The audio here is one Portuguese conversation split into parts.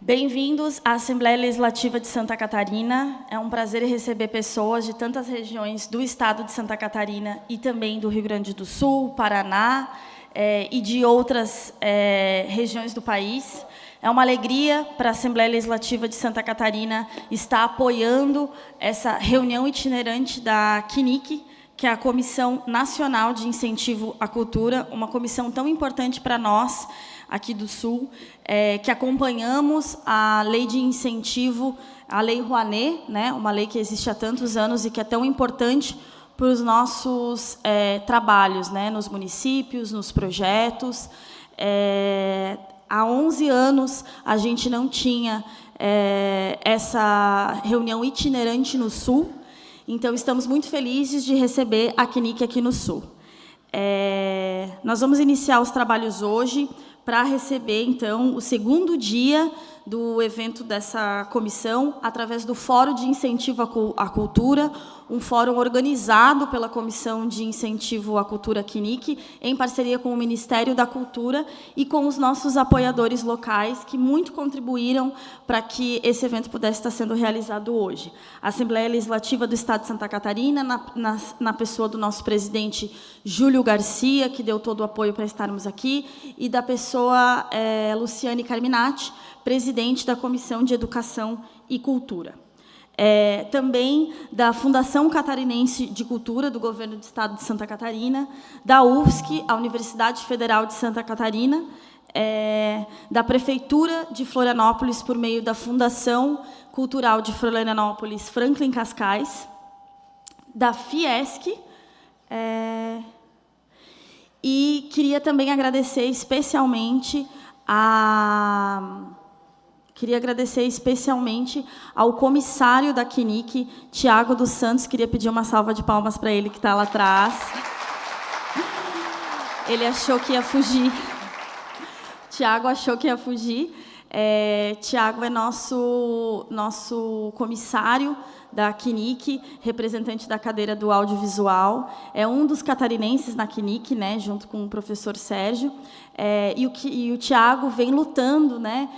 Bem-vindos à Assembleia Legislativa de Santa Catarina. É um prazer receber pessoas de tantas regiões do estado de Santa Catarina e também do Rio Grande do Sul, Paraná e de outras regiões do país. É uma alegria para a Assembleia Legislativa de Santa Catarina estar apoiando essa reunião itinerante da CNIC, que é a Comissão Nacional de Incentivo à Cultura, uma comissão tão importante para nós, aqui do Sul, que acompanhamos a lei de incentivo, a Lei Rouanet, né, uma lei que existe há tantos anos e que é tão importante para os nossos trabalhos, né, nos municípios, nos projetos. Há 11 anos a gente não tinha essa reunião itinerante no Sul, então estamos muito felizes de receber a CNIC aqui no Sul. Nós vamos iniciar os trabalhos hoje para receber, então, o segundo dia do evento dessa comissão, através do Fórum de Incentivo à Cultura, um fórum organizado pela Comissão de Incentivo à Cultura CNIC, em parceria com o Ministério da Cultura e com os nossos apoiadores locais, que muito contribuíram para que esse evento pudesse estar sendo realizado hoje. A Assembleia Legislativa do Estado de Santa Catarina, na pessoa do nosso presidente Júlio Garcia, que deu todo o apoio para estarmos aqui, e da pessoa Luciane Carminati, presidente da Comissão de Educação e Cultura. Também da Fundação Catarinense de Cultura, do Governo do Estado de Santa Catarina, da UFSC, a Universidade Federal de Santa Catarina, da Prefeitura de Florianópolis, por meio da Fundação Cultural de Florianópolis, Franklin Cascais, da Fiesc, e queria também agradecer especialmente ao comissário da CNIC, Tiago dos Santos. Queria pedir uma salva de palmas para ele, que está lá atrás. Ele achou que ia fugir. Tiago achou que ia fugir. Tiago é nosso comissário da CNIC, representante da cadeira do audiovisual, é um dos catarinenses na CNIC, né, junto com o professor Sérgio, e o Tiago vem lutando, né,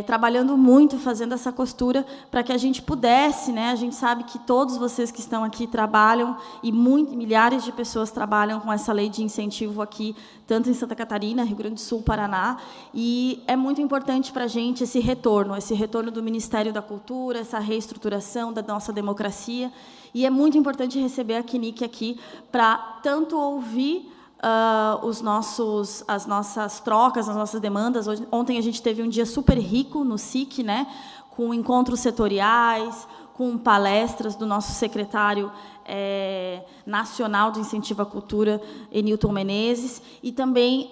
trabalhando muito, fazendo essa costura para que a gente pudesse, né, a gente sabe que todos vocês que estão aqui trabalham, e milhares de pessoas trabalham com essa lei de incentivo aqui, tanto em Santa Catarina, Rio Grande do Sul, Paraná, e é muito importante para a gente esse retorno do Ministério da Cultura, essa reestruturação da nossa democracia, e é muito importante receber a CNIC aqui para tanto ouvir as nossas trocas, as nossas demandas. Ontem a gente teve um dia super rico no SIC, né, com encontros setoriais, com palestras do nosso secretário nacional de incentivo à cultura, Enilton Menezes, e também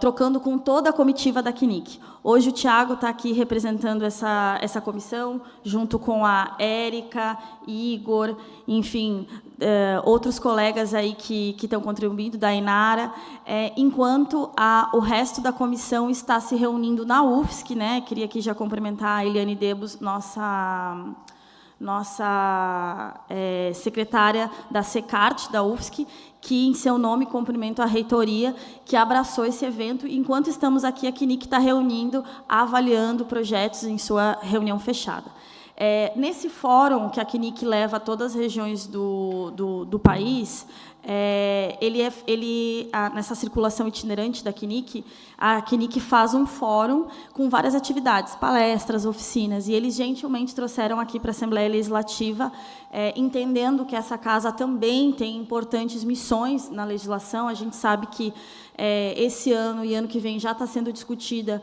trocando com toda a comitiva da CNIC. Hoje o Tiago está aqui representando essa comissão, junto com a Érica, Igor, enfim, outros colegas aí que estão contribuindo, da Inara, enquanto o resto da comissão está se reunindo na UFSC, né? Queria aqui já cumprimentar a Eliane Debus, nossa secretária da SECART, da UFSC, que, em seu nome, cumprimento a reitoria, que abraçou esse evento. Enquanto estamos aqui, a CNIC está reunindo, avaliando projetos em sua reunião fechada. Nesse fórum que a CNIC leva a todas as regiões do país, nessa circulação itinerante da CNIC, a CNIC faz um fórum com várias atividades, palestras, oficinas, e eles gentilmente trouxeram aqui para a Assembleia Legislativa, entendendo que essa casa também tem importantes missões na legislação. A gente sabe que esse ano e ano que vem já está sendo discutida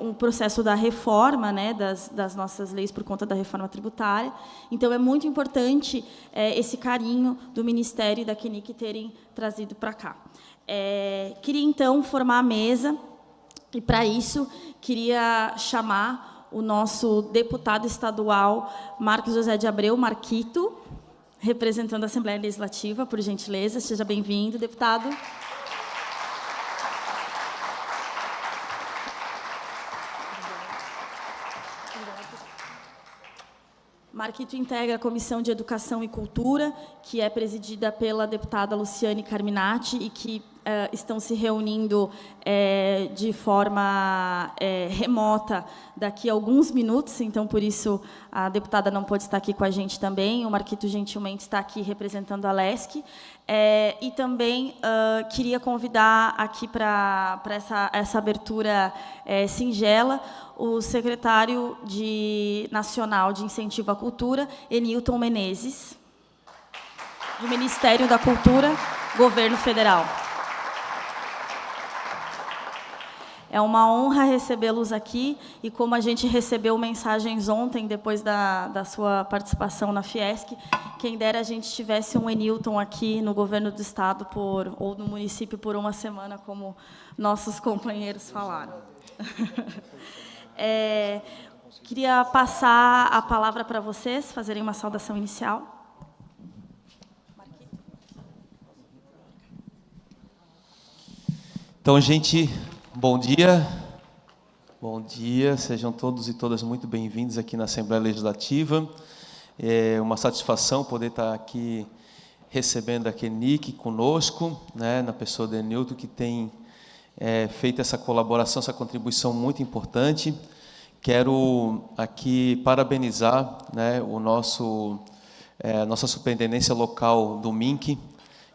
um processo da reforma, né, das nossas leis por conta da reforma tributária. Então, é muito importante esse carinho do Ministério e da CNIC terem trazido para cá. Queria, então, formar a mesa, e, para isso, queria chamar o nosso deputado estadual, Marcos José de Abreu, Marquito, representando a Assembleia Legislativa, por gentileza. Seja bem-vindo, deputado. Marquito integra a Comissão de Educação e Cultura, que é presidida pela deputada Luciane Carminati, e que estão se reunindo de forma remota daqui a alguns minutos, então, por isso, a deputada não pôde estar aqui com a gente também. O Marquito, gentilmente, está aqui representando a LESC. E também queria convidar aqui para essa abertura singela o secretário nacional de Incentivo à Cultura, Enilton Menezes, do Ministério da Cultura, Governo Federal. É uma honra recebê-los aqui, e como a gente recebeu mensagens ontem, depois da sua participação na Fiesc, quem dera a gente tivesse um Enilton aqui no governo do Estado ou no município por uma semana, como nossos companheiros falaram. Queria passar a palavra para vocês, fazerem uma saudação inicial. Então, gente, bom dia. Bom dia, sejam todos e todas muito bem-vindos aqui na Assembleia Legislativa. É uma satisfação poder estar aqui recebendo a CNIC conosco, né, na pessoa do Enilton, que tem feito essa colaboração, essa contribuição muito importante. Quero aqui parabenizar, né, nossa superintendência local do MINC,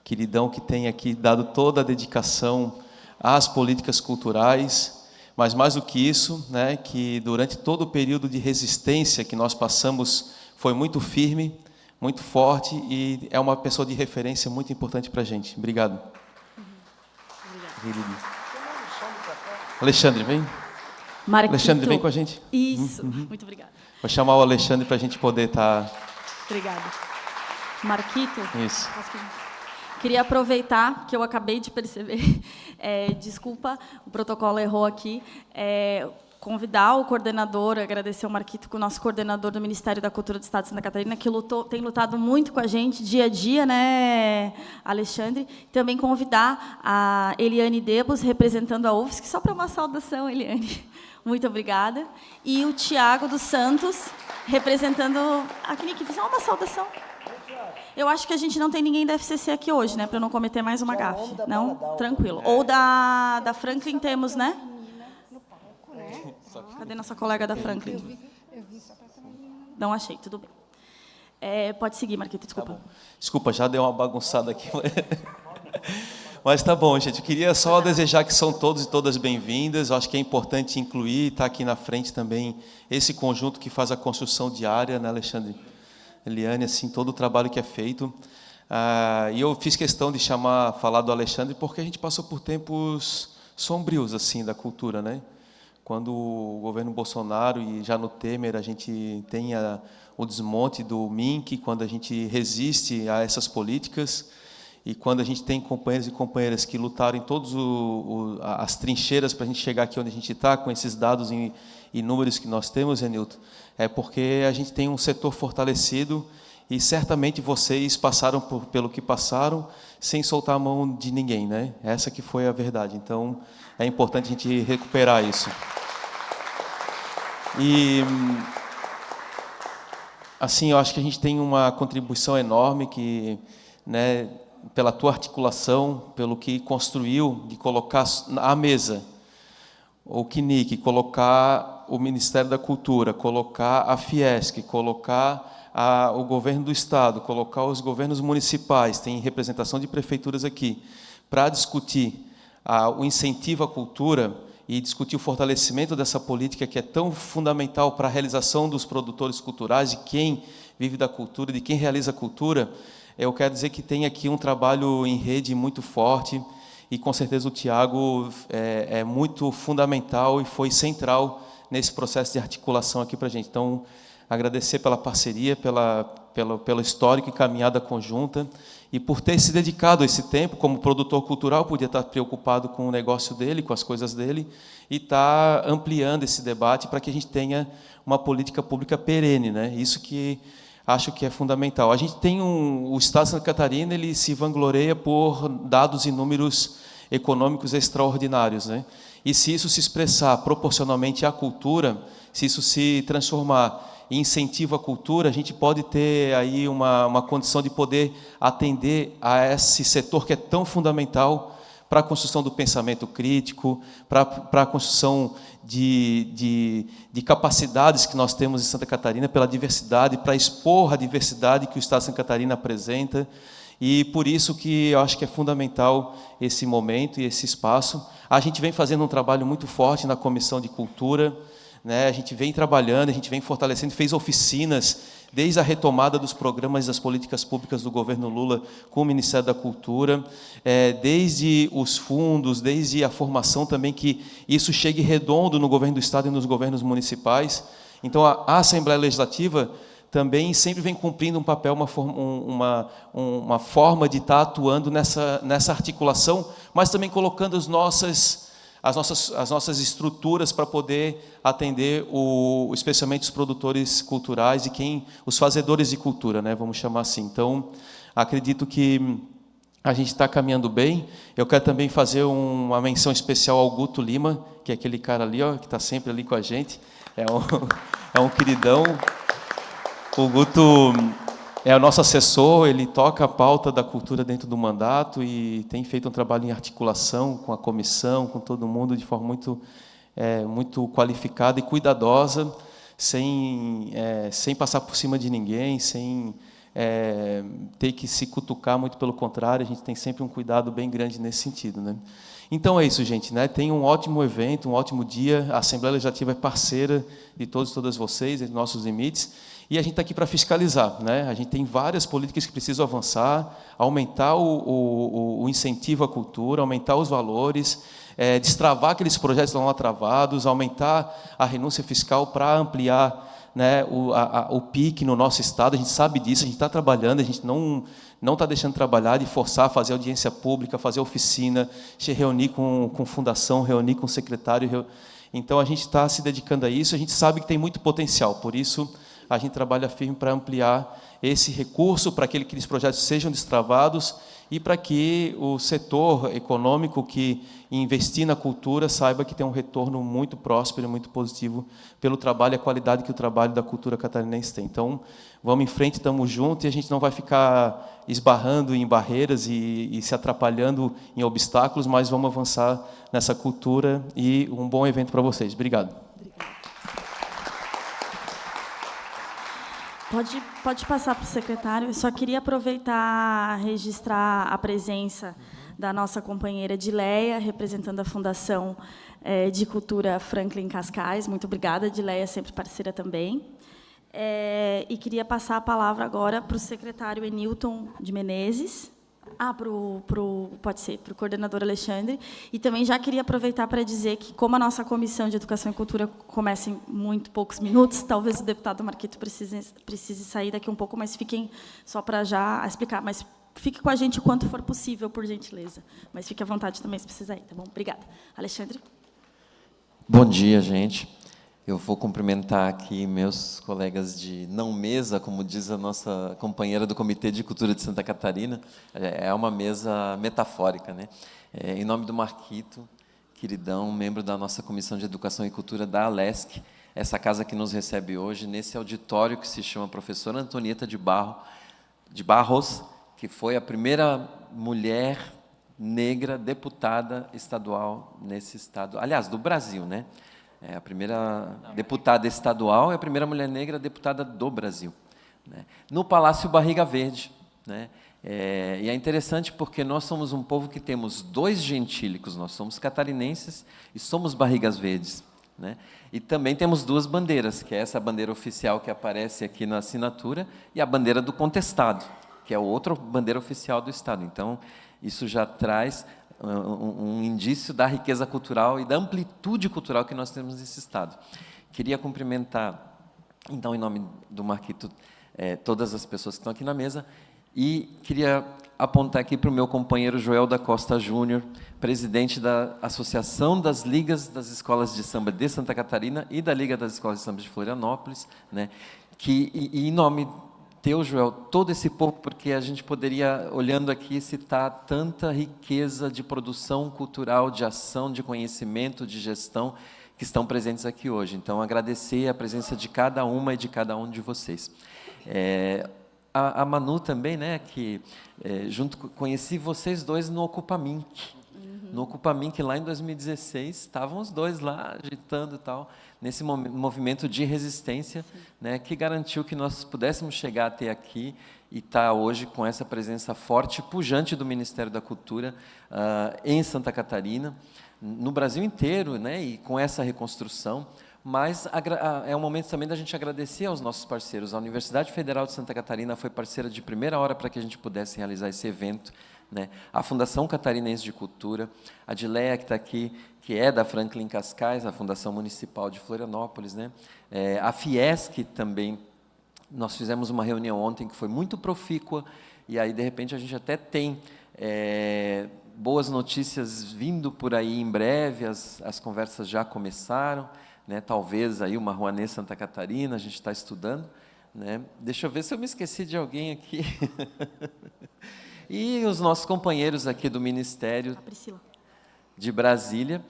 queridão, que tem aqui dado toda a dedicação às políticas culturais, mas mais do que isso, né, que durante todo o período de resistência que nós passamos foi muito firme, muito forte, e é uma pessoa de referência muito importante para a gente. Obrigado. Alexandre, vem. Marquito. Alexandre, vem com a gente. Isso, muito obrigada. Vou chamar o Alexandre para a gente poder estar... Obrigada. Marquito? Isso. Queria aproveitar, que eu acabei de perceber, desculpa, o protocolo errou aqui, convidar o coordenador, agradecer ao Marquito, o nosso coordenador do Ministério da Cultura do Estado de Santa Catarina, que tem lutado muito com a gente, dia a dia, né, Alexandre? Também convidar a Eliane Debos, representando a UFSC, só para uma saudação, Eliane. Muito obrigada. E o Tiago dos Santos, representando a CNIC. Só uma saudação. Eu acho que a gente não tem ninguém da FCC aqui hoje, né, para eu não cometer mais uma gafe. Não? Tranquilo. Ou da Franklin temos, né? Cadê nossa colega da Franklin? Não achei, tudo bem. Pode seguir, Marquito, desculpa. Tá, desculpa, já deu uma bagunçada aqui. Mas tá bom, gente. Eu queria só desejar que são todos e todas bem-vindas. Eu acho que é importante incluir, tá aqui na frente também, esse conjunto que faz a construção diária, né, Alexandre? Eliane, assim, todo o trabalho que é feito. E eu fiz questão de falar do Alexandre, porque a gente passou por tempos sombrios, assim, da cultura, né? Quando o governo Bolsonaro e já no Temer a gente tem o desmonte do MINC, quando a gente resiste a essas políticas, e quando a gente tem companheiros e companheiras que lutaram em todas as trincheiras para a gente chegar aqui onde a gente está, com esses dados e números que nós temos, Enilton, é porque a gente tem um setor fortalecido, e certamente vocês passaram pelo que passaram sem soltar a mão de ninguém, né? Essa que foi a verdade. Então, é importante a gente recuperar isso. E, assim, eu acho que a gente tem uma contribuição enorme que, né, pela tua articulação, pelo que construiu, de colocar à mesa o CNIC, colocar o Ministério da Cultura, colocar a Fiesc, colocar o governo do Estado, colocar os governos municipais, tem representação de prefeituras aqui, para discutir o incentivo à cultura e discutir o fortalecimento dessa política que é tão fundamental para a realização dos produtores culturais, de quem vive da cultura, de quem realiza a cultura. Eu quero dizer que tem aqui um trabalho em rede muito forte, e com certeza o Tiago é muito fundamental e foi central nesse processo de articulação aqui para a gente. Então, agradecer pela parceria, pelo histórico e caminhada conjunta, e por ter se dedicado esse tempo como produtor cultural, podia estar preocupado com o negócio dele, com as coisas dele, e estar ampliando esse debate para que a gente tenha uma política pública perene, né? Isso que acho que é fundamental. A gente tem o Estado de Santa Catarina, ele se vangloria por dados e números econômicos extraordinários, né? E se isso se expressar proporcionalmente à cultura, se isso se transformar em incentivo à cultura, a gente pode ter aí uma condição de poder atender a esse setor que é tão fundamental para a construção do pensamento crítico, para a construção de capacidades que nós temos em Santa Catarina pela diversidade, para expor a diversidade que o Estado de Santa Catarina apresenta. E por isso que eu acho que é fundamental esse momento e esse espaço. A gente vem fazendo um trabalho muito forte na Comissão de Cultura, né? A gente vem trabalhando, a gente vem fortalecendo, fez oficinas desde a retomada dos programas e das políticas públicas do governo Lula com o Ministério da Cultura, desde os fundos, desde a formação também, que isso chegue redondo no governo do Estado e nos governos municipais. Então, a Assembleia Legislativa também sempre vem cumprindo um papel, uma forma de estar atuando nessa articulação, mas também colocando as nossas estruturas para poder atender especialmente os produtores culturais e os fazedores de cultura, né, vamos chamar assim. Então, acredito que a gente está caminhando bem. Eu quero também fazer uma menção especial ao Guto Lima, que é aquele cara ali, ó, que está sempre ali com a gente. É um queridão. O Guto é o nosso assessor, ele toca a pauta da cultura dentro do mandato e tem feito um trabalho em articulação com a comissão, com todo mundo, de forma muito qualificada e cuidadosa, sem passar por cima de ninguém, sem ter que se cutucar, muito pelo contrário, a gente tem sempre um cuidado bem grande nesse sentido, né? Então é isso, gente, né? Tem um ótimo evento, um ótimo dia, a Assembleia Legislativa é parceira de todos e todas vocês, de nossos limites, e a gente está aqui para fiscalizar, né? A gente tem várias políticas que precisam avançar, aumentar o incentivo à cultura, aumentar os valores, destravar aqueles projetos que estão lá travados, aumentar a renúncia fiscal para ampliar, né, o PIC no nosso Estado. A gente sabe disso, a gente está trabalhando, a gente não está deixando de trabalhar, de forçar, fazer audiência pública, fazer oficina, se reunir com fundação, reunir com secretário. Então, a gente está se dedicando a isso, a gente sabe que tem muito potencial, por isso a gente trabalha firme para ampliar esse recurso, para que aqueles projetos sejam destravados e para que o setor econômico que investir na cultura saiba que tem um retorno muito próspero e muito positivo pelo trabalho e a qualidade que o trabalho da cultura catarinense tem. Então, vamos em frente, estamos juntos, e a gente não vai ficar esbarrando em barreiras e se atrapalhando em obstáculos, mas vamos avançar nessa cultura, e um bom evento para vocês. Obrigado. Pode passar para o secretário. Eu só queria aproveitar, registrar a presença da nossa companheira Dileia, representando a Fundação de Cultura Franklin Cascais. Muito obrigada, Dileia, sempre parceira também. E queria passar a palavra agora para o secretário Enilton de Menezes. Pode ser, para o coordenador Alexandre. E também já queria aproveitar para dizer que, como a nossa Comissão de Educação e Cultura começa em muito poucos minutos, talvez o deputado Marquito precise sair daqui um pouco, mas fiquem só para já explicar. Mas fique com a gente o quanto for possível, por gentileza. Mas fique à vontade também se precisar ir, tá bom? Obrigada. Alexandre. Bom dia, gente. Eu vou cumprimentar aqui meus colegas de não mesa, como diz a nossa companheira do Comitê de Cultura de Santa Catarina. É uma mesa metafórica, né? Em nome do Marquito, queridão, membro da nossa Comissão de Educação e Cultura da ALESC, essa casa que nos recebe hoje, nesse auditório que se chama Professora Antonieta de Barros, que foi a primeira mulher negra deputada estadual nesse estado, aliás, do Brasil, né? A primeira deputada estadual e a primeira mulher negra deputada do Brasil, né? No Palácio Barriga Verde, né? E é interessante porque nós somos um povo que temos dois gentílicos, nós somos catarinenses e somos barrigas verdes, né? E também temos duas bandeiras, que é essa bandeira oficial que aparece aqui na assinatura e a bandeira do contestado, que é outra bandeira oficial do Estado. Então, isso já traz um indício da riqueza cultural e da amplitude cultural que nós temos nesse Estado. Queria cumprimentar, então, em nome do Marquito, todas as pessoas que estão aqui na mesa, e queria apontar aqui para o meu companheiro Joel da Costa Júnior, presidente da Associação das Ligas das Escolas de Samba de Santa Catarina e da Liga das Escolas de Samba de Florianópolis, né, que, em nome teu, Joel, todo esse povo, porque a gente poderia, olhando aqui, citar tanta riqueza de produção cultural, de ação, de conhecimento, de gestão, que estão presentes aqui hoje. Então, agradecer a presença de cada uma e de cada um de vocês. A Manu também, né, que conheci vocês dois no Ocupa Mink, no Ocupa Mim, que lá em 2016 estavam os dois lá agitando e tal, nesse movimento de resistência, né, que garantiu que nós pudéssemos chegar até aqui e estar hoje com essa presença forte, pujante do Ministério da Cultura em Santa Catarina, no Brasil inteiro, né, e com essa reconstrução. Mas é um momento também da gente agradecer aos nossos parceiros. A Universidade Federal de Santa Catarina foi parceira de primeira hora para que a gente pudesse realizar esse evento, né? A Fundação Catarinense de Cultura, a Dileia, que está aqui, que é da Franklin Cascais, a Fundação Municipal de Florianópolis, né? A Fiesc também. Nós fizemos uma reunião ontem que foi muito profícua, e aí, de repente, a gente até tem boas notícias vindo por aí em breve, as conversas já começaram, né? Talvez aí uma Rouanet Santa Catarina, a gente está estudando, né? Deixa eu ver se eu me esqueci de alguém aqui. E os nossos companheiros aqui do Ministério de Brasília,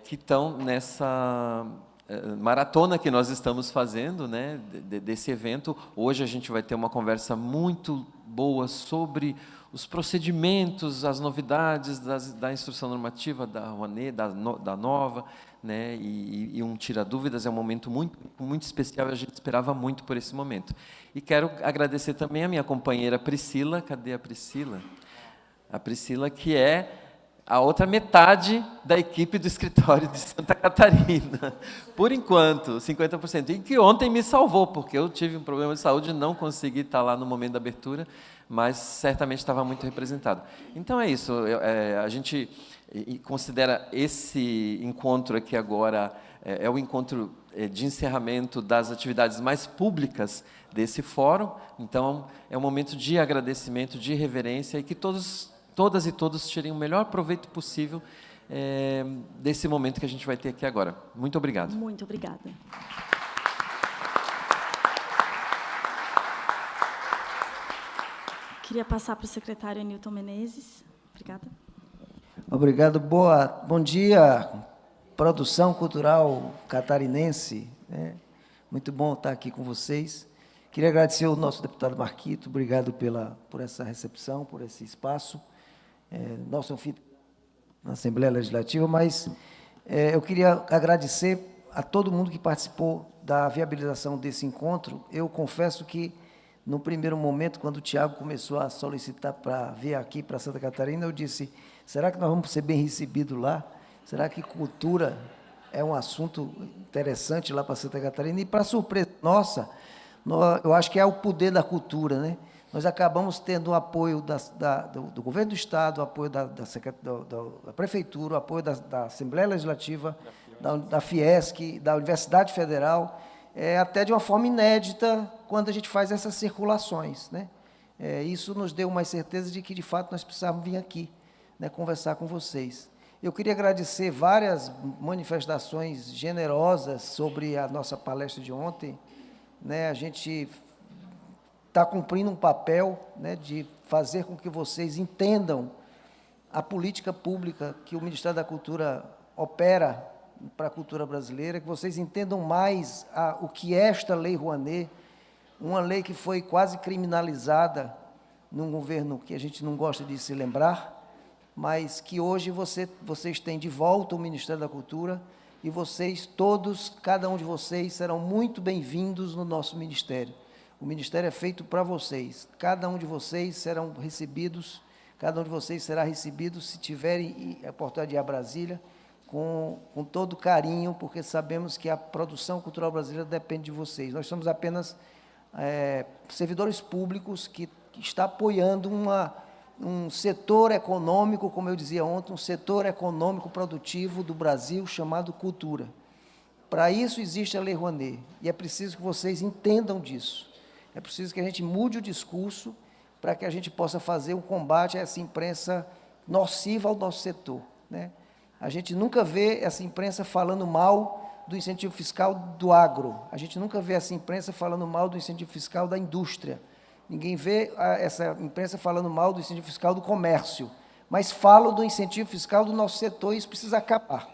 que estão nessa maratona que nós estamos fazendo, né, desse evento. Hoje a gente vai ter uma conversa muito boa sobre os procedimentos, as novidades da instrução normativa da Rouanet, da nova, né, e um tira-dúvidas. É um momento muito especial, e a gente esperava muito por esse momento. E quero agradecer também a minha companheira Priscila. Cadê a Priscila? A Priscila, que é a outra metade da equipe do escritório de Santa Catarina, por enquanto, 50%, e que ontem me salvou, porque eu tive um problema de saúde e não consegui estar lá no momento da abertura, mas certamente estava muito representado. Então é isso, a gente considera esse encontro aqui agora, o encontro de encerramento das atividades mais públicas desse fórum. Então é um momento de agradecimento, de reverência, e que todas e todos tirem o melhor proveito possível desse momento que a gente vai ter aqui agora. Muito obrigado. Muito obrigada. Queria passar para o secretário Newton Menezes. Obrigada. Obrigado. Bom dia, produção cultural catarinense, né? Muito bom estar aqui com vocês. Queria agradecer ao nosso deputado Marquito. Obrigado por essa recepção, por esse espaço. Nosso fim na Assembleia Legislativa, mas eu queria agradecer a todo mundo que participou da viabilização desse encontro. Eu confesso que, no primeiro momento, quando o Tiago começou a solicitar para vir aqui para Santa Catarina, eu disse, será que nós vamos ser bem recebidos lá? Será que cultura é um assunto interessante lá para Santa Catarina? E, para surpresa nossa, eu acho que é o poder da cultura, né? Nós acabamos tendo o apoio do Governo do Estado, o apoio da Prefeitura, o apoio da Assembleia Legislativa, da Fiesc, da Universidade Federal, até de uma forma inédita, quando a gente faz essas circulações, né? Isso nos deu uma certeza de que, de fato, nós precisávamos vir aqui, né, conversar com vocês. Eu queria agradecer várias manifestações generosas sobre a nossa palestra de ontem, né? A gente está cumprindo um papel, né, de fazer com que vocês entendam a política pública que o Ministério da Cultura opera para a cultura brasileira, que vocês entendam mais o que é esta Lei Rouanet, uma lei que foi quase criminalizada num governo que a gente não gosta de se lembrar, mas que hoje vocês têm de volta o Ministério da Cultura, e vocês todos, cada um de vocês, serão muito bem-vindos no nosso Ministério. O Ministério é feito para vocês. Cada um de vocês serão recebidos, cada um de vocês será recebido, se tiverem a oportunidade de ir a Brasília, com todo carinho, porque sabemos que a produção cultural brasileira depende de vocês. Nós somos apenas servidores públicos que está apoiando um setor econômico, como eu dizia ontem, um setor econômico produtivo do Brasil chamado cultura. Para isso existe a Lei Rouanet, e é preciso que vocês entendam disso. É preciso que a gente mude o discurso para que a gente possa fazer um combate a essa imprensa nociva ao nosso setor, né? A gente nunca vê essa imprensa falando mal do incentivo fiscal do agro. A gente nunca vê essa imprensa falando mal do incentivo fiscal da indústria. Ninguém vê essa imprensa falando mal do incentivo fiscal do comércio. Mas falam do incentivo fiscal do nosso setor, e isso precisa acabar.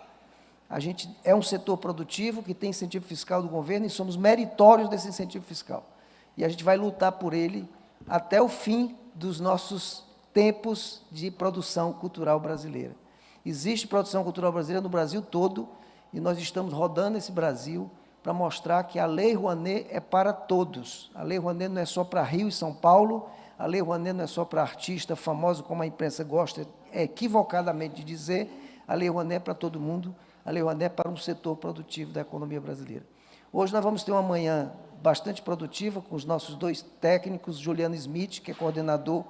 A gente é um setor produtivo que tem incentivo fiscal do governo e somos meritórios desse incentivo fiscal. E a gente vai lutar por ele até o fim dos nossos tempos de produção cultural brasileira. Existe produção cultural brasileira no Brasil todo, e nós estamos rodando esse Brasil para mostrar que a Lei Rouanet é para todos. A Lei Rouanet não é só para Rio e São Paulo, a Lei Rouanet não é só para artista famoso, como a imprensa gosta equivocadamente de dizer, a Lei Rouanet é para todo mundo, a Lei Rouanet é para um setor produtivo da economia brasileira. Hoje nós vamos ter uma manhã bastante produtiva com os nossos 2 técnicos, Juliano Smith, que é coordenador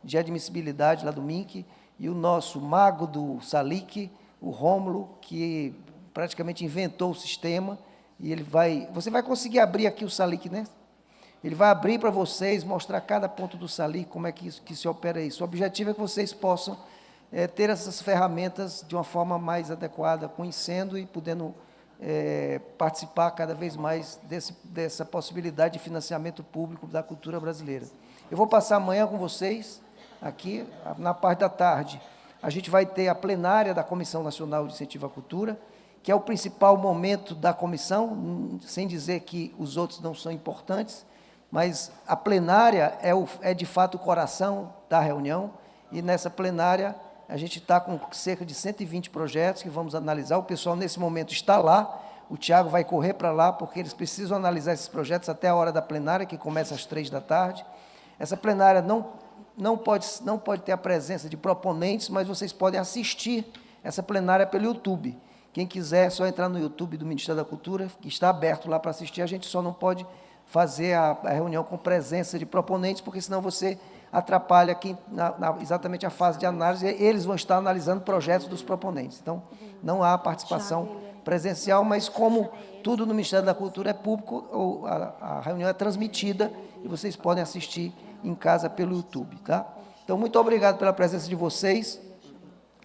de admissibilidade lá do MINC, e o nosso mago do Salic, o Rômulo, que praticamente inventou o sistema, e você vai conseguir abrir aqui o Salic, né? Ele vai abrir para vocês, mostrar cada ponto do Salic, como é que se opera isso. O objetivo é que vocês possam ter essas ferramentas de uma forma mais adequada, conhecendo e podendo participar cada vez mais dessa possibilidade de financiamento público da cultura brasileira. Eu vou passar amanhã com vocês, aqui, na parte da tarde. A gente vai ter a plenária da Comissão Nacional de Incentivo à Cultura, que é o principal momento da comissão, sem dizer que os outros não são importantes, mas a plenária é de fato o coração da reunião, e nessa plenária a gente está com cerca de 120 projetos que vamos analisar. O pessoal nesse momento está lá, o Tiago vai correr para lá, porque eles precisam analisar esses projetos até a hora da plenária, que começa às 15h. Essa plenária não pode ter a presença de proponentes, mas vocês podem assistir essa plenária pelo YouTube. Quem quiser, é só entrar no YouTube do Ministério da Cultura, que está aberto lá para assistir. A gente só não pode fazer a reunião com presença de proponentes, porque senão você atrapalha exatamente a fase de análise. Eles vão estar analisando projetos dos proponentes. Então, não há participação presencial, mas como tudo no Ministério da Cultura é público, a reunião é transmitida e vocês podem assistir em casa pelo YouTube. Tá? Então, muito obrigado pela presença de vocês.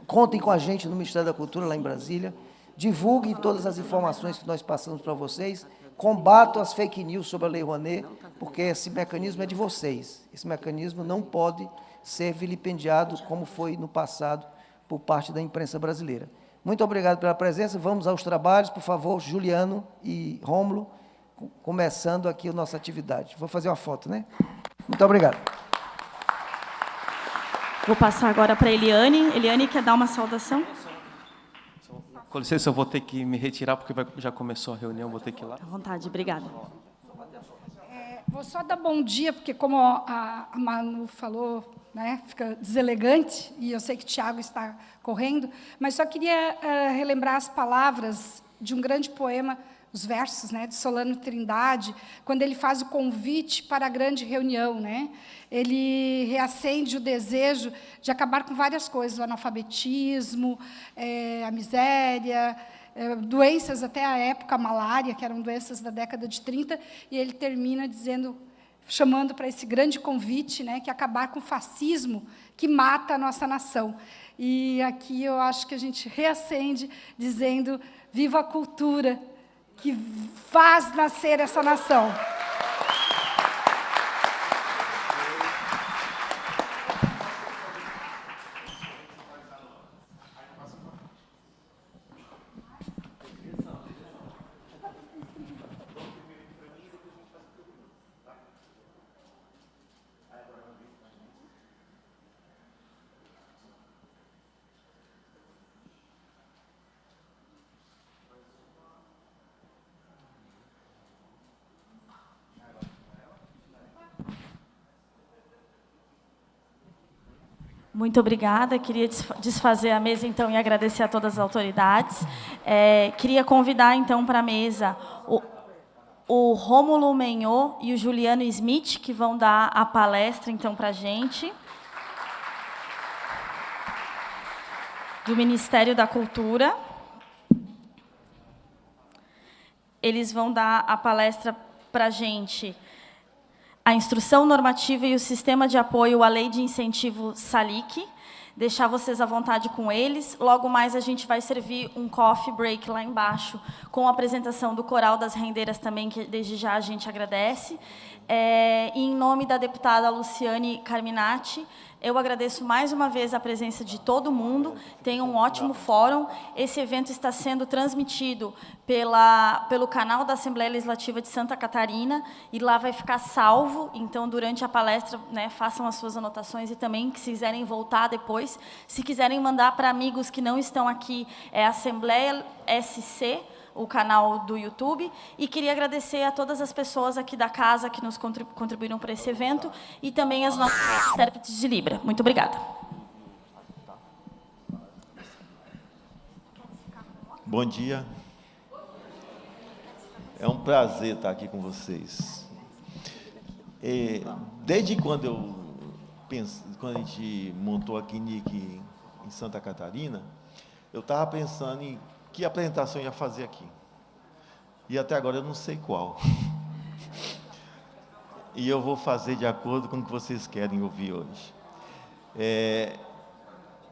Contem com a gente no Ministério da Cultura, lá em Brasília. Divulguem todas as informações que nós passamos para vocês. Combatam as fake news sobre a Lei Rouanet, porque esse mecanismo é de vocês. Esse mecanismo não pode ser vilipendiado, como foi no passado, por parte da imprensa brasileira. Muito obrigado pela presença. Vamos aos trabalhos, por favor, Juliano e Rômulo, começando aqui a nossa atividade. Vou fazer uma foto, né? Muito obrigado. Vou passar agora para a Eliane. Eliane, quer dar uma saudação? Com licença, eu vou ter que me retirar, porque já começou a reunião, vou ter que ir lá. À vontade, obrigada. Vou só dar bom dia, porque, como a Manu falou, né, fica deselegante, e eu sei que o Tiago está correndo, mas só queria relembrar as palavras de um grande poema, os versos, né, de Solano Trindade, quando ele faz o convite para a grande reunião, né? Ele reacende o desejo de acabar com várias coisas, o analfabetismo, a miséria, doenças até a época, a malária, que eram doenças da década de 30, e ele termina dizendo, chamando para esse grande convite, né, que é acabar com o fascismo que mata a nossa nação. E aqui eu acho que a gente reacende dizendo, viva a cultura, que faz nascer essa nação. Muito obrigada. Queria desfazer a mesa, então, e agradecer a todas as autoridades. Queria convidar, então, para a mesa o Rômulo Menhô e o Juliano Smith, que vão dar a palestra, então, para a gente, do Ministério da Cultura. Eles vão dar a palestra para a gente, a instrução normativa e o sistema de apoio à lei de incentivo Salic. Deixar vocês à vontade com eles. Logo mais a gente vai servir um coffee break lá embaixo, com a apresentação do Coral das Rendeiras também, que desde já a gente agradece. E em nome da deputada Luciane Carminati, eu agradeço mais uma vez a presença de todo mundo. Tenham um ótimo fórum. Esse evento está sendo transmitido pelo canal da Assembleia Legislativa de Santa Catarina, e lá vai ficar salvo. Então, durante a palestra, né, façam as suas anotações, e também, se quiserem voltar depois, depois. Se quiserem mandar para amigos que não estão aqui, é Assembleia SC, o canal do YouTube. E queria agradecer a todas as pessoas aqui da casa que nos contribuíram para esse evento e também as nossas intérpretes de Libra. Muito obrigada. Bom dia. É um prazer estar aqui com vocês. Desde quando quando a gente montou a CNIC em Santa Catarina, eu estava pensando em que apresentação eu ia fazer aqui. E até agora eu não sei qual. E eu vou fazer de acordo com o que vocês querem ouvir hoje.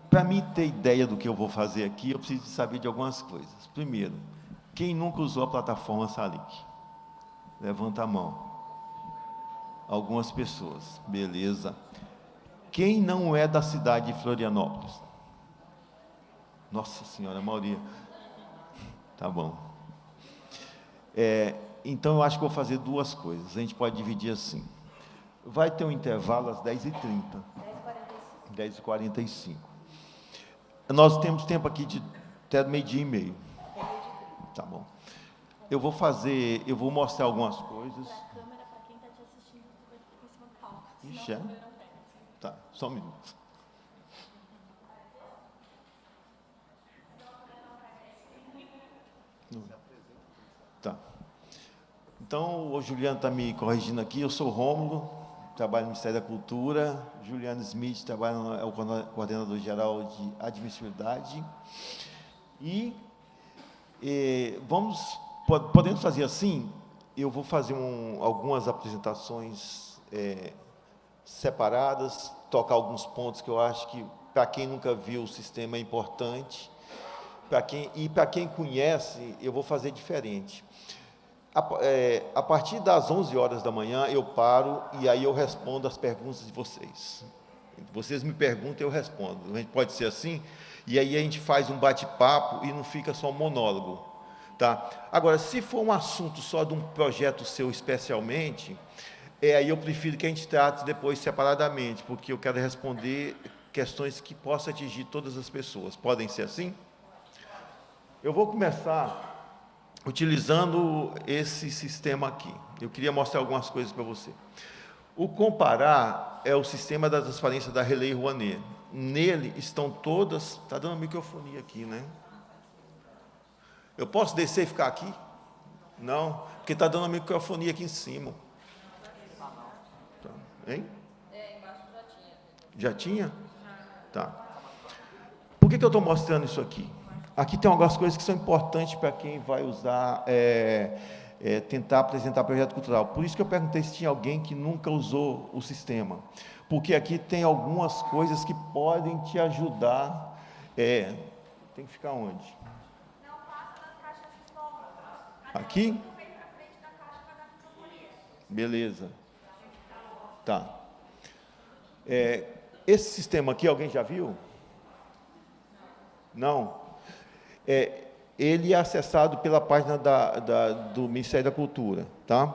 Para mim ter ideia do que eu vou fazer aqui, eu preciso saber de algumas coisas. Primeiro, quem nunca usou a plataforma Salic? Levanta a mão. Algumas pessoas, beleza. Quem não é da cidade de Florianópolis? Nossa Senhora, a maioria. Tá bom. Então, eu acho que vou fazer duas coisas. A gente pode dividir assim. Vai ter um intervalo às 10h30. 10h45. Nós temos tempo aqui de até meio-dia e meio. Tá bom. Eu vou mostrar algumas coisas. Ixi, é? Tá, só um minuto. Tá. Então, o Juliano está me corrigindo aqui. Eu sou Rômulo, trabalho no Ministério da Cultura. Juliano Smith é o coordenador-geral de admissibilidade. E podemos fazer assim? Eu vou fazer algumas apresentações separadas, tocar alguns pontos que eu acho que, para quem nunca viu o sistema, é importante. Para quem conhece, eu vou fazer diferente. A partir das 11 horas da manhã, eu paro e aí eu respondo as perguntas de vocês. Vocês me perguntam, eu respondo. A gente pode ser assim, e aí a gente faz um bate-papo e não fica só um monólogo. Tá? Agora, se for um assunto só de um projeto seu especialmente, aí eu prefiro que a gente trate depois separadamente, porque eu quero responder questões que possam atingir todas as pessoas. Podem ser assim? Eu vou começar utilizando esse sistema aqui. Eu queria mostrar algumas coisas para você. O Comparar é o sistema da transparência da Lei Rouanet. Nele estão todas... Está dando microfonia aqui, né? Eu posso descer e ficar aqui? Não, porque está dando microfonia aqui em cima. Hein? Embaixo já tinha. Já tinha? Tá. Por que eu estou mostrando isso aqui? Aqui tem algumas coisas que são importantes para quem vai usar, tentar apresentar projeto cultural. Por isso que eu perguntei se tinha alguém que nunca usou o sistema. Porque aqui tem algumas coisas que podem te ajudar. Tem que ficar onde? Não, passa nas caixas de som. Aqui? Beleza. Tá. Esse sistema aqui, alguém já viu? Não? Ele é acessado pela página do Ministério da Cultura, tá?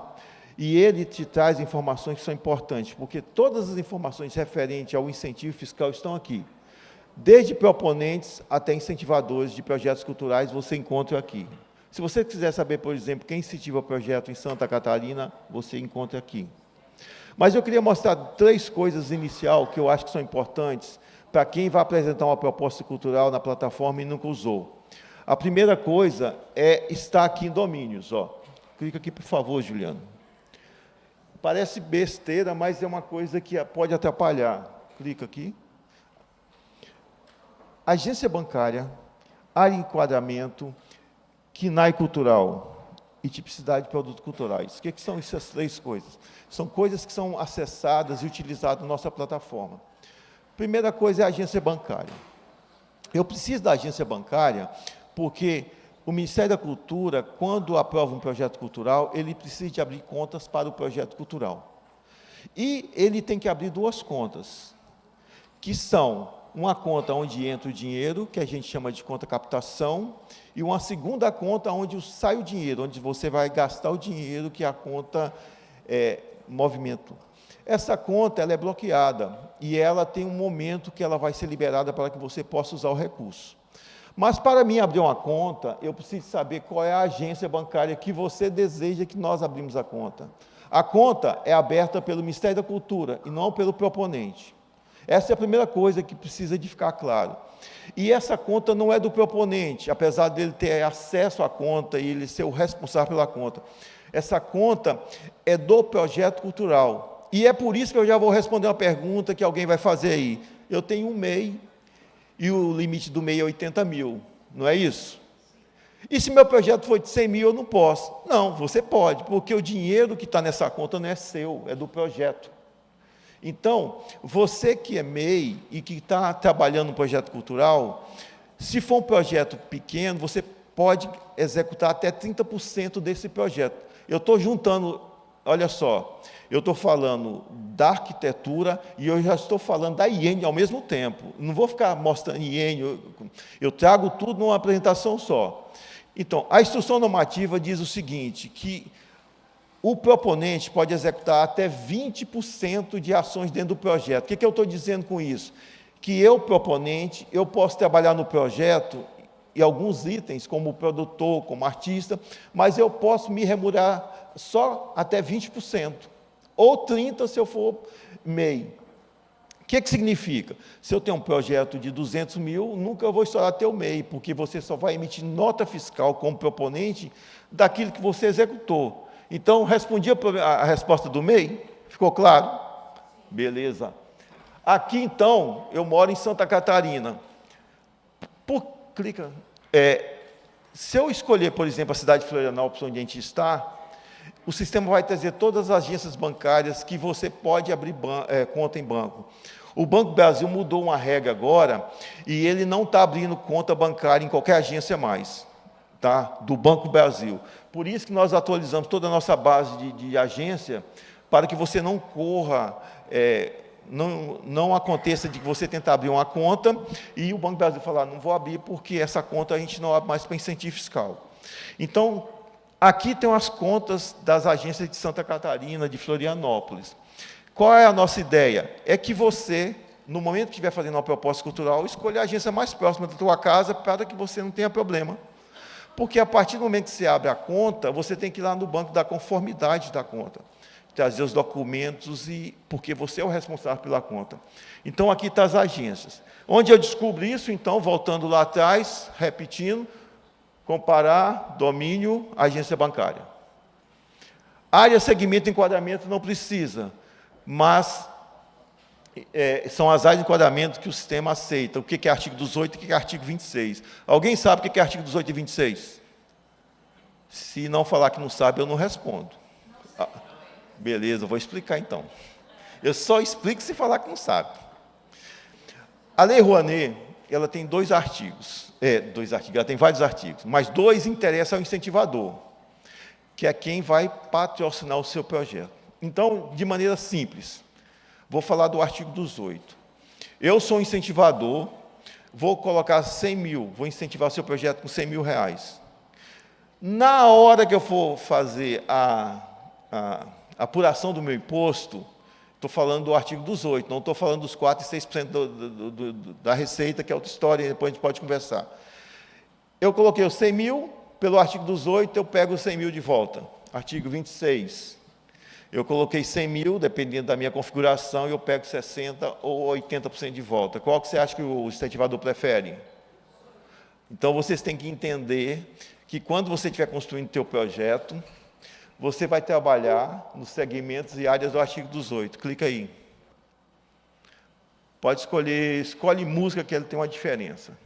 E ele te traz informações que são importantes, porque todas as informações referentes ao incentivo fiscal estão aqui. Desde proponentes até incentivadores de projetos culturais, você encontra aqui. Se você quiser saber, por exemplo, quem incentiva o projeto em Santa Catarina, você encontra aqui. Mas eu queria mostrar 3 coisas inicial que eu acho que são importantes para quem vai apresentar uma proposta cultural na plataforma e nunca usou. A primeira coisa é estar aqui em domínios. Clica aqui, por favor, Juliano. Parece besteira, mas é uma coisa que pode atrapalhar. Clica aqui. Agência bancária, área de enquadramento, KNAI cultural e tipicidade de produtos culturais. O que são essas 3 coisas? São coisas que são acessadas e utilizadas na nossa plataforma. Primeira coisa é a agência bancária. Eu preciso da agência bancária porque o Ministério da Cultura, quando aprova um projeto cultural, ele precisa de abrir contas para o projeto cultural. E ele tem que abrir 2 contas, que são uma conta onde entra o dinheiro, que a gente chama de conta captação, e uma segunda conta onde sai o dinheiro, onde você vai gastar o dinheiro, que é a conta movimento. Essa conta ela é bloqueada e ela tem um momento que ela vai ser liberada para que você possa usar o recurso. Mas, para mim abrir uma conta, eu preciso saber qual é a agência bancária que você deseja que nós abrimos a conta. A conta é aberta pelo Ministério da Cultura e não pelo proponente. Essa é a primeira coisa que precisa de ficar claro. E essa conta não é do proponente, apesar dele ter acesso à conta e ele ser o responsável pela conta. Essa conta é do projeto cultural. E é por isso que eu já vou responder uma pergunta que alguém vai fazer aí. Eu tenho um MEI e o limite do MEI é 80 mil, não é isso? E se meu projeto for de 100 mil, eu não posso. Não, você pode, porque o dinheiro que está nessa conta não é seu, é do projeto. Então, você que é MEI e que está trabalhando no projeto cultural, se for um projeto pequeno, você pode executar até 30% desse projeto. Eu estou juntando, olha só, eu estou falando da arquitetura e eu já estou falando da IEN ao mesmo tempo. Não vou ficar mostrando IEN, eu trago tudo numa apresentação só. Então, a instrução normativa diz o seguinte, que o proponente pode executar até 20% de ações dentro do projeto. O que eu estou dizendo com isso? Que eu, proponente, eu posso trabalhar no projeto e alguns itens, como produtor, como artista, mas eu posso me remunerar só até 20%, ou 30% se eu for MEI. O que significa? Se eu tenho um projeto de 200 mil, nunca vou estourar teu MEI, porque você só vai emitir nota fiscal como proponente daquilo que você executou. Então, respondi a resposta do MEI? Ficou claro? Beleza. Aqui, então, eu moro em Santa Catarina. Se eu escolher, por exemplo, a cidade de Florianópolis, onde a gente está, o sistema vai trazer todas as agências bancárias que você pode abrir conta em banco. O Banco Brasil mudou uma regra agora, e ele não está abrindo conta bancária em qualquer agência mais, tá? Do Banco Brasil. Por isso que nós atualizamos toda a nossa base de agência, para que você não corra, não aconteça de que você tentar abrir uma conta e o Banco Brasil falar, não vou abrir porque essa conta a gente não abre mais para incentivo fiscal. Então, aqui tem as contas das agências de Santa Catarina, de Florianópolis. Qual é a nossa ideia? É que você, no momento que estiver fazendo uma proposta cultural, escolha a agência mais próxima da tua casa para que você não tenha problema. Porque a partir do momento que você abre a conta, você tem que ir lá no banco da conformidade da conta, trazer os documentos, porque você é o responsável pela conta. Então, aqui estão as agências. Onde eu descubro isso, então, voltando lá atrás, repetindo, comparar, domínio, agência bancária. Área, segmento e enquadramento não precisa, mas são as áreas de enquadramento que o sistema aceita. O que é artigo 18 e o que é artigo 26. Alguém sabe o que é artigo 18 e 26? Se não falar que não sabe, eu não respondo. Beleza, eu vou explicar então. Eu só explico se falar que não sabe. A Lei Rouanet, ela tem dois artigos, ela tem vários artigos, mas dois interessam ao incentivador, que é quem vai patrocinar o seu projeto. Então, de maneira simples, vou falar do artigo 18. Eu sou um incentivador, vou colocar 100 mil, vou incentivar o seu projeto com 100 mil reais. Na hora que eu for fazer a apuração do meu imposto, estou falando do artigo 18, não estou falando dos 4% e 6% da receita, que é outra história, depois a gente pode conversar. Eu coloquei os 100 mil, pelo artigo 18, eu pego os 100 mil de volta. Artigo 26. Eu coloquei 100 mil, dependendo da minha configuração, eu pego 60% ou 80% de volta. Qual que você acha que o incentivador prefere? Então, vocês têm que entender que, quando você estiver construindo o seu projeto, você vai trabalhar nos segmentos e áreas do artigo 18. Clica aí. Pode escolher, escolhe música, que ele tem uma diferença.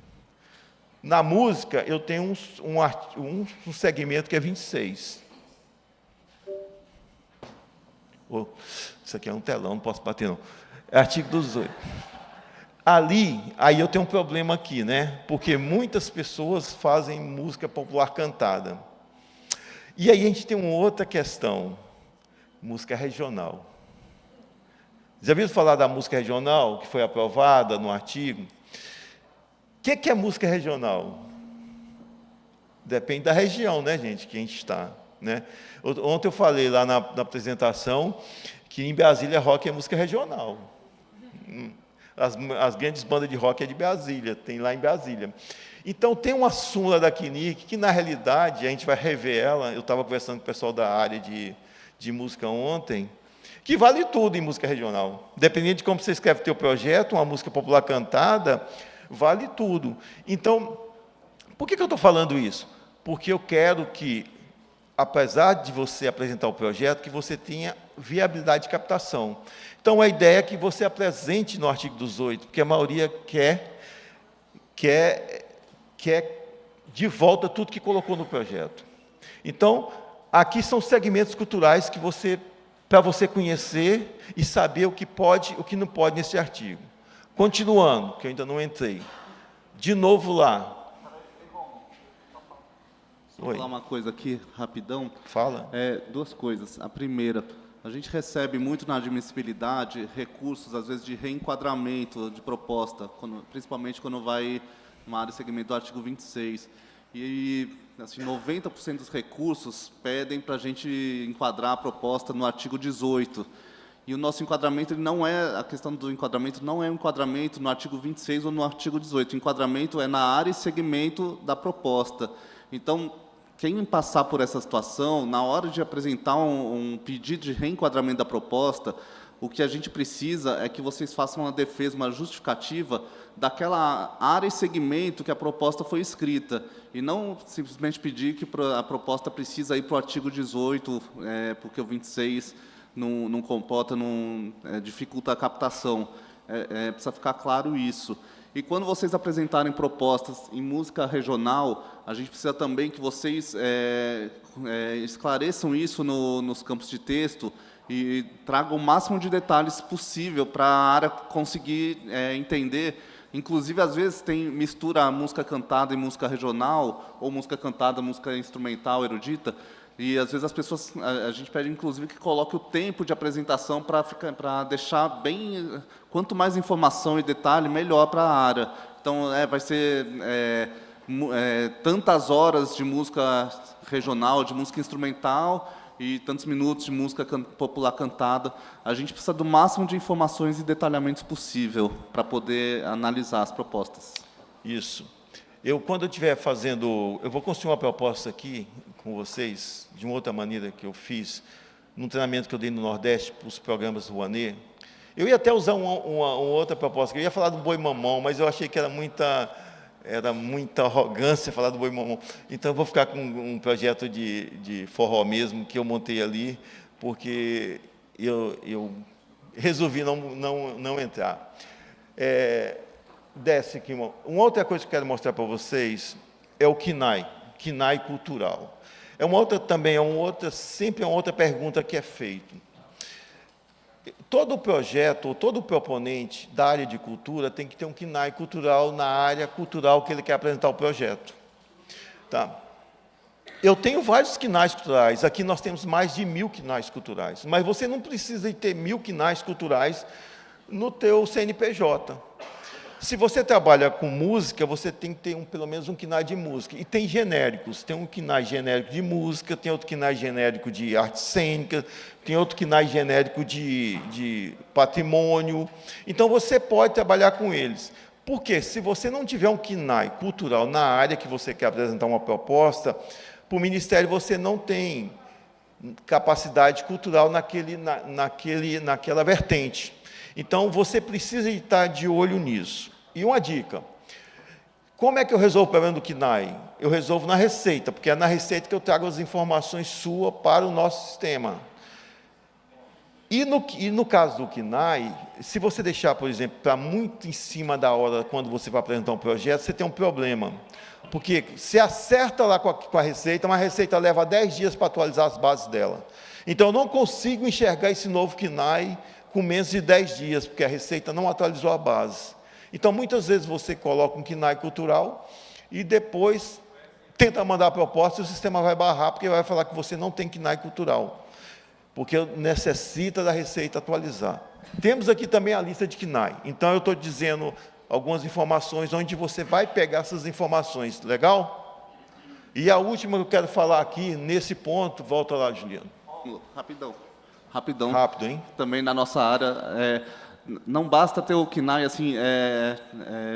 Na música, eu tenho um segmento que é 26. Isso aqui é um telão, não posso bater, não. É artigo 18. Aí eu tenho um problema aqui, né? Porque muitas pessoas fazem música popular cantada. E aí a gente tem uma outra questão, música regional. Já ouviram falar da música regional, que foi aprovada no artigo? O que é música regional? Depende da região, né, gente, que a gente está. né? Ontem eu falei lá na apresentação que em Brasília rock é música regional. As grandes bandas de rock é de Brasília, tem lá em Brasília. Então, tem uma súmula da CNIC, que, na realidade, a gente vai rever ela, eu estava conversando com o pessoal da área de música ontem, que vale tudo em música regional. Dependendo de como você escreve o teu projeto, uma música popular cantada, vale tudo. Então, por que eu estou falando isso? Porque eu quero que, apesar de você apresentar o projeto, que você tenha viabilidade de captação. Então, a ideia é que você apresente no artigo 18, porque a maioria quer de volta tudo que colocou no projeto. Então, aqui são segmentos culturais que para você conhecer e saber o que pode e o que não pode nesse artigo. Continuando, que eu ainda não entrei. De novo lá. Vou falar uma coisa aqui, rapidão. Fala. Duas coisas. A primeira, a gente recebe muito na admissibilidade recursos, às vezes, de reenquadramento de proposta, principalmente quando vai numa área de segmento do artigo 26. E, assim, 90% dos recursos pedem para a gente enquadrar a proposta no artigo 18. E o nosso enquadramento, a questão do enquadramento não é um enquadramento no artigo 26 ou no artigo 18. O enquadramento é na área e segmento da proposta. Então, quem passar por essa situação, na hora de apresentar um pedido de reenquadramento da proposta, o que a gente precisa é que vocês façam uma defesa, uma justificativa daquela área e segmento que a proposta foi escrita, e não simplesmente pedir que a proposta precisa ir para o artigo 18, porque o 26 não comporta, dificulta a captação. Precisa ficar claro isso. E quando vocês apresentarem propostas em música regional, a gente precisa também que vocês esclareçam isso nos campos de texto e tragam o máximo de detalhes possível para a área conseguir entender. Inclusive, às vezes, mistura música cantada e música regional, ou música cantada, música instrumental, erudita, e, às vezes, a gente pede, inclusive, que coloque o tempo de apresentação para deixar bem... Quanto mais informação e detalhe, melhor para a área. Então, vai ser tantas horas de música regional, de música instrumental, e tantos minutos de música popular cantada. A gente precisa do máximo de informações e detalhamentos possível para poder analisar as propostas. Isso. Quando eu estiver fazendo... Eu vou construir uma proposta aqui com vocês, de uma outra maneira que eu fiz, num treinamento que eu dei no Nordeste, para os programas do Rouanet. Eu ia até usar uma outra proposta, eu ia falar do boi mamão, mas eu achei que era muita arrogância falar do boi mamão. Então, eu vou ficar com um projeto de forró mesmo, que eu montei ali, porque eu resolvi não entrar. Desce aqui. Uma outra coisa que eu quero mostrar para vocês é o KNAI cultural. Sempre é uma outra pergunta que é feita. Todo projeto, ou todo proponente da área de cultura tem que ter um KNAI cultural na área cultural que ele quer apresentar o projeto. Tá? Eu tenho vários KNAIs culturais, aqui nós temos mais de 1000 KNAIs culturais, mas você não precisa de ter 1000 KNAIs culturais no teu CNPJ. Se você trabalha com música, você tem que ter pelo menos um KNAI de música. E tem genéricos, tem um KNAI genérico de música, tem outro KNAI genérico de arte cênica, tem outro KNAI genérico de patrimônio. Então, você pode trabalhar com eles. Porque, se você não tiver um KNAI cultural na área que você quer apresentar uma proposta, para o Ministério você não tem capacidade cultural naquela vertente. Então, você precisa estar de olho nisso. E uma dica, como é que eu resolvo o problema do KNAI? Eu resolvo na Receita, porque é na Receita que eu trago as informações suas para o nosso sistema. E no caso do KNAI, se você deixar, por exemplo, para muito em cima da hora, quando você vai apresentar um projeto, você tem um problema. Porque você acerta lá com a Receita, mas a Receita leva 10 dias para atualizar as bases dela. Então, eu não consigo enxergar esse novo KNAI com menos de 10 dias, porque a Receita não atualizou a base. Então, muitas vezes você coloca um KNAI cultural e depois tenta mandar a proposta e o sistema vai barrar, porque vai falar que você não tem KNAI cultural, porque necessita da Receita atualizar. Temos aqui também a lista de KNAI. Então, eu estou dizendo algumas informações onde você vai pegar essas informações. Legal? E a última que eu quero falar aqui, nesse ponto, volta lá, Juliano. Rapidão. Rápido, hein? Também na nossa área, não basta ter o KNAI assim,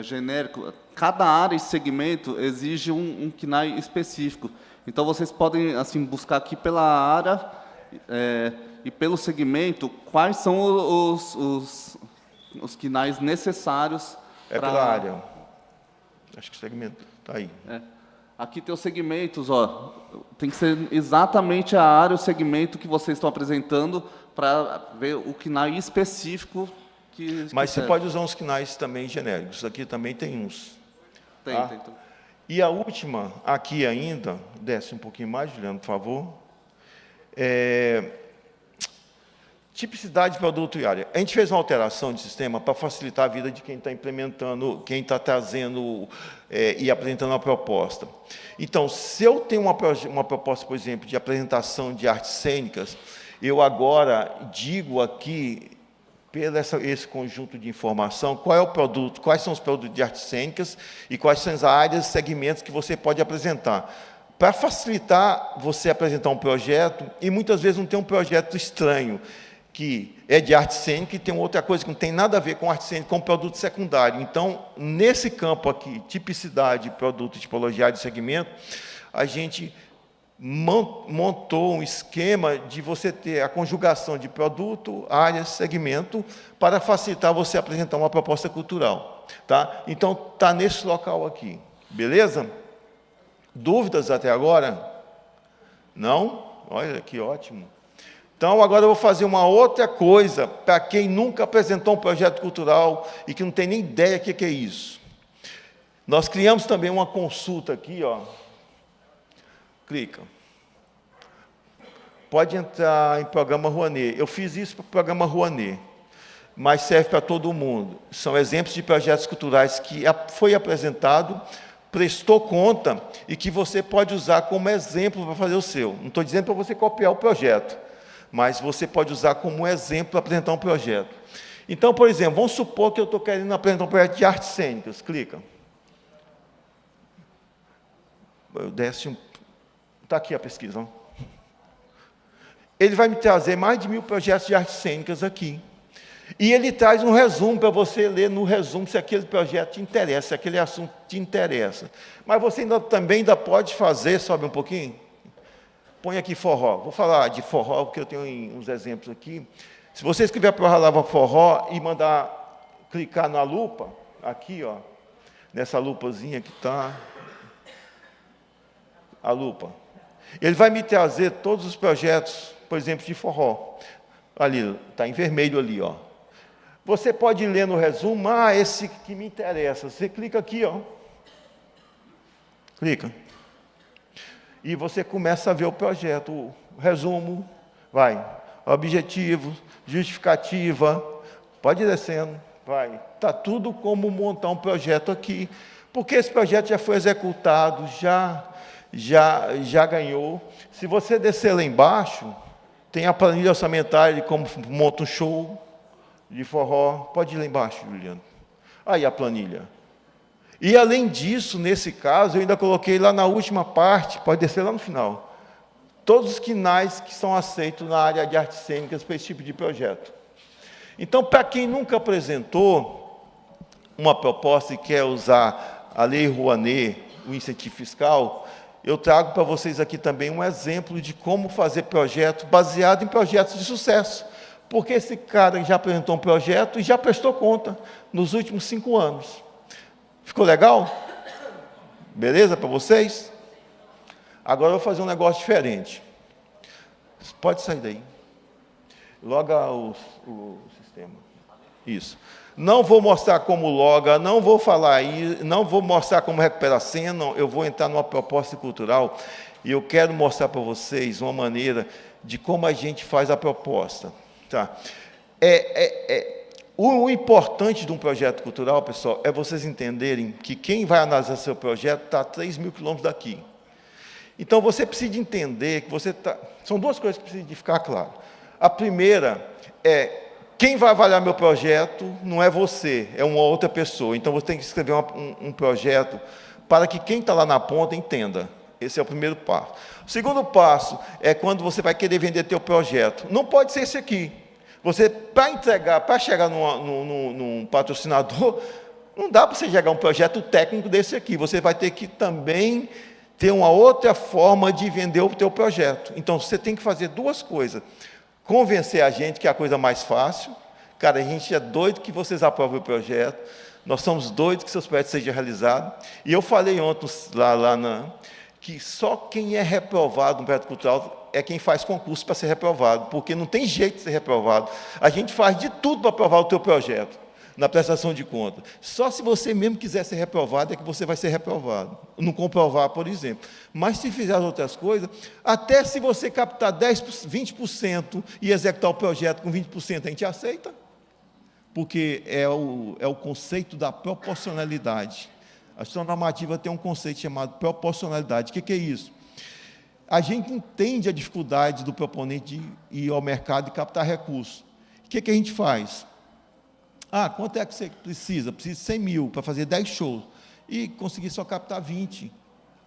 genérico. Cada área e segmento exige um KNAI específico. Então, vocês podem assim buscar aqui pela área e pelo segmento quais são os KNAIs necessários. Pela área. Acho que o segmento está aí. Aqui tem os segmentos, ó. Tem que ser exatamente a área, o segmento que vocês estão apresentando para ver o KNAI específico que Mas você serve. pode usar uns KNAIs também genéricos. Aqui também tem uns. Tem. E a última, aqui ainda, desce um pouquinho mais, Juliano, por favor. Tipicidade de produto e área. A gente fez uma alteração de sistema para facilitar a vida de quem está implementando, quem está trazendo e apresentando a proposta. Então, se eu tenho uma proposta, por exemplo, de apresentação de artes cênicas, eu agora digo aqui, pelo esse conjunto de informação, qual é o produto, quais são os produtos de artes cênicas e quais são as áreas, segmentos que você pode apresentar. Para facilitar você apresentar um projeto, e muitas vezes não tem um projeto estranho, que é de arte cênica e tem outra coisa que não tem nada a ver com arte cênica, com produto secundário. Então, nesse campo aqui, tipicidade, produto, tipologia de segmento, a gente montou um esquema de você ter a conjugação de produto, área, segmento, para facilitar você apresentar uma proposta cultural. Tá? Então, está nesse local aqui. Beleza? Dúvidas até agora? Não? Olha, que ótimo. Então, agora eu vou fazer uma outra coisa para quem nunca apresentou um projeto cultural e que não tem nem ideia do que é isso. Nós criamos também uma consulta aqui, ó. Clica. Pode entrar em programa Rouanet. Eu fiz isso para o programa Rouanet, mas serve para todo mundo. São exemplos de projetos culturais que foi apresentado, prestou conta e que você pode usar como exemplo para fazer o seu. Não estou dizendo para você copiar o projeto, mas você pode usar como exemplo para apresentar um projeto. Então, por exemplo, vamos supor que eu estou querendo apresentar um projeto de artes cênicas. Clica. Está aqui a pesquisa. Ó. Ele vai me trazer mais de 1000 projetos de artes cênicas aqui. E ele traz um resumo para você ler no resumo se aquele projeto te interessa, se aquele assunto te interessa. Mas você também pode fazer, sobe um pouquinho, põe aqui forró. Vou falar de forró, porque eu tenho uns exemplos aqui. Se você escrever a palavra forró e mandar clicar na lupa, aqui, ó, nessa lupazinha que está, a lupa, ele vai me trazer todos os projetos, por exemplo, de forró. Ali, está em vermelho ali, ó. Você pode ler no resumo, esse que me interessa. Você clica aqui, ó. Clica. E você começa a ver o projeto, o resumo, vai. Objetivo, justificativa, pode ir descendo, vai. Está tudo como montar um projeto aqui, porque esse projeto já foi executado, já ganhou. Se você descer lá embaixo, tem a planilha orçamentária de como monta um show de forró. Pode ir lá embaixo, Juliano. Aí a planilha. E, além disso, nesse caso, eu ainda coloquei lá na última parte, pode descer lá no final, todos os KNAIs que são aceitos na área de artes cênicas para esse tipo de projeto. Então, para quem nunca apresentou uma proposta e quer usar a Lei Rouanet, o incentivo fiscal, eu trago para vocês aqui também um exemplo de como fazer projeto baseado em projetos de sucesso. Porque esse cara já apresentou um projeto e já prestou conta nos últimos 5 anos. Ficou legal? Beleza para vocês? Agora eu vou fazer um negócio diferente. Pode sair daí. Loga o sistema. Isso. Não vou mostrar como loga, não vou falar aí, não vou mostrar como recupera a senha, não. Eu vou entrar numa proposta cultural e eu quero mostrar para vocês uma maneira de como a gente faz a proposta. Tá. O importante de um projeto cultural, pessoal, é vocês entenderem que quem vai analisar seu projeto está a 3.000 quilômetros daqui. Então, você precisa entender que você está... São 2 coisas que precisam de ficar claro. A primeira é, quem vai avaliar meu projeto não é você, é uma outra pessoa. Então, você tem que escrever um projeto para que quem está lá na ponta entenda. Esse é o primeiro passo. O segundo passo é quando você vai querer vender teu projeto. Não pode ser esse aqui. Você, para entregar, para chegar num patrocinador, não dá para você chegar a um projeto técnico desse aqui. Você vai ter que também ter uma outra forma de vender o teu projeto. Então, você tem que fazer duas coisas. Convencer a gente, que é a coisa mais fácil. Cara, a gente é doido que vocês aprovem o projeto. Nós somos doidos que seus projetos sejam realizados. E eu falei ontem que só quem é reprovado no projeto cultural é quem faz concurso para ser reprovado, porque não tem jeito de ser reprovado. A gente faz de tudo para aprovar o teu projeto, na prestação de contas. Só se você mesmo quiser ser reprovado é que você vai ser reprovado. Não comprovar, por exemplo. Mas se fizer as outras coisas, até se você captar 10%, 20% e executar o projeto com 20%, a gente aceita. Porque é o conceito da proporcionalidade. A gestão normativa tem um conceito chamado proporcionalidade. O que é isso? A gente entende a dificuldade do proponente de ir ao mercado e captar recursos. O que a gente faz? Quanto é que você precisa? Precisa de 100 mil para fazer 10 shows. E conseguir só captar 20.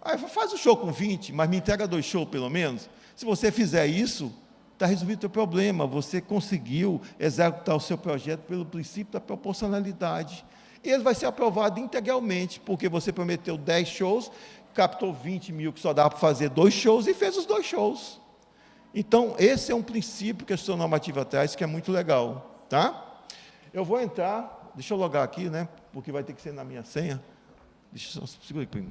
Aí faz o show com 20, mas me entrega 2 shows pelo menos. Se você fizer isso, está resolvido o teu problema. Você conseguiu executar o seu projeto pelo princípio da proporcionalidade. E ele vai ser aprovado integralmente, porque você prometeu 10 shows, captou 20 mil, que só dá para fazer 2 shows, e fez os 2 shows. Então, esse é um princípio que a gestão normativa traz, que é muito legal. Tá? Eu vou entrar, deixa eu logar aqui, né, porque vai ter que ser na minha senha. Deixa eu só, segura aí, primo.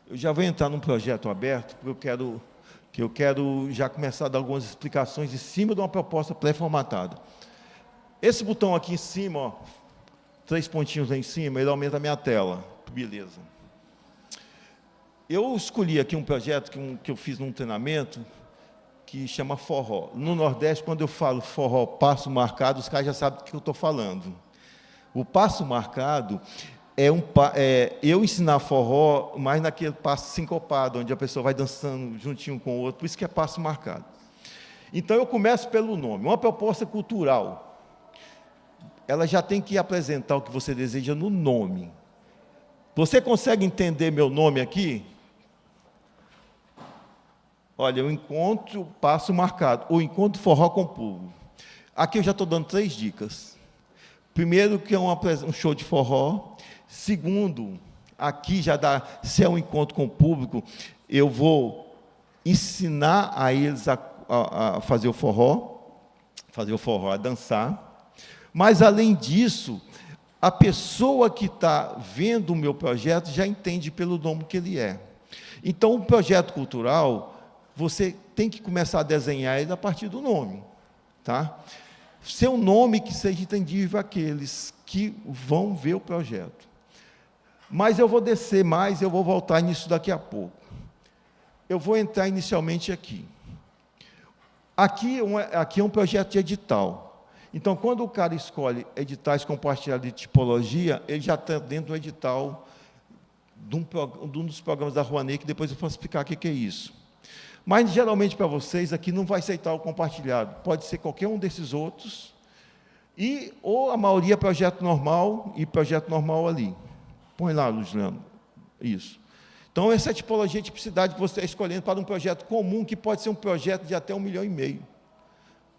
Eu já vou entrar num projeto aberto, porque eu quero já começar a dar algumas explicações em cima de uma proposta pré-formatada. Esse botão aqui em cima, ó, 3 pontinhos lá em cima, ele aumenta a minha tela. Beleza. Eu escolhi aqui um projeto que eu fiz num treinamento, que chama forró. No Nordeste, quando eu falo forró, passo marcado, os caras já sabem do que eu estou falando. O passo marcado eu ensinar forró mais naquele passo sincopado, onde a pessoa vai dançando juntinho com o outro, por isso que é passo marcado. Então, eu começo pelo nome. Uma proposta cultural, ela já tem que apresentar o que você deseja no nome. Você consegue entender meu nome aqui? Olha, eu encontro passo marcado, ou encontro forró com público. Aqui eu já estou dando 3 dicas. Primeiro, que é um show de forró. Segundo, aqui já dá, se é um encontro com o público, eu vou ensinar a eles a fazer o forró, a dançar. Mas, além disso, a pessoa que está vendo o meu projeto já entende pelo nome que ele é. Então, o projeto cultural, você tem que começar a desenhar ele a partir do nome. Tá? Seu nome que seja entendível àqueles que vão ver o projeto. Mas eu vou descer mais, eu vou voltar nisso daqui a pouco. Eu vou entrar inicialmente aqui. Aqui é um projeto de edital. Então, quando o cara escolhe editais compartilhados de tipologia, ele já está dentro do edital de um dos programas da Rouanet, que depois eu vou explicar o que é isso. Mas, geralmente, para vocês, aqui não vai aceitar o compartilhado. Pode ser qualquer um desses outros, ou a maioria projeto normal, e projeto normal ali. Põe lá, Luciano. Isso. Então, essa é a tipologia de tipicidade que você está escolhendo para um projeto comum, que pode ser um projeto de até 1,5 milhão.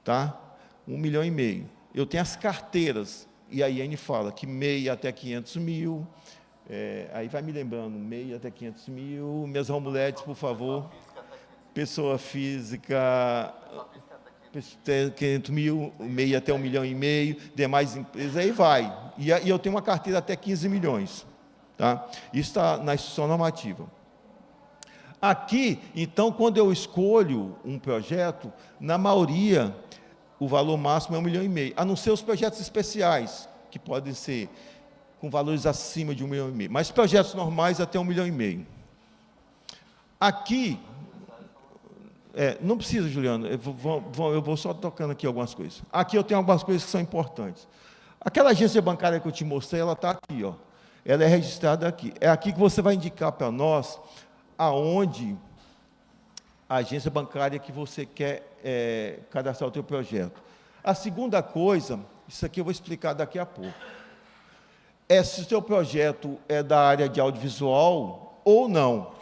Tá? 1,5 milhão. Eu tenho as carteiras, e a IN fala que MEI até 500 mil, aí vai me lembrando, MEI até 500 mil, minhas Romuletes, por favor. pessoa física 500 mil, meio até 1,5 milhão, demais empresas, aí vai. E eu tenho uma carteira até 15 milhões. Tá? Isso está na instrução normativa. Aqui, então, quando eu escolho um projeto, na maioria, o valor máximo é 1,5 milhão, a não ser os projetos especiais, que podem ser com valores acima de 1,5 milhão, mas projetos normais até 1,5 milhão. Aqui, não precisa, Juliano, eu vou só tocando aqui algumas coisas. Aqui eu tenho algumas coisas que são importantes. Aquela agência bancária que eu te mostrei, ela está aqui, ó. Ela é registrada aqui. É aqui que você vai indicar para nós aonde a agência bancária que você quer cadastrar o teu projeto. A segunda coisa, isso aqui eu vou explicar daqui a pouco, é se o seu projeto é da área de audiovisual ou não.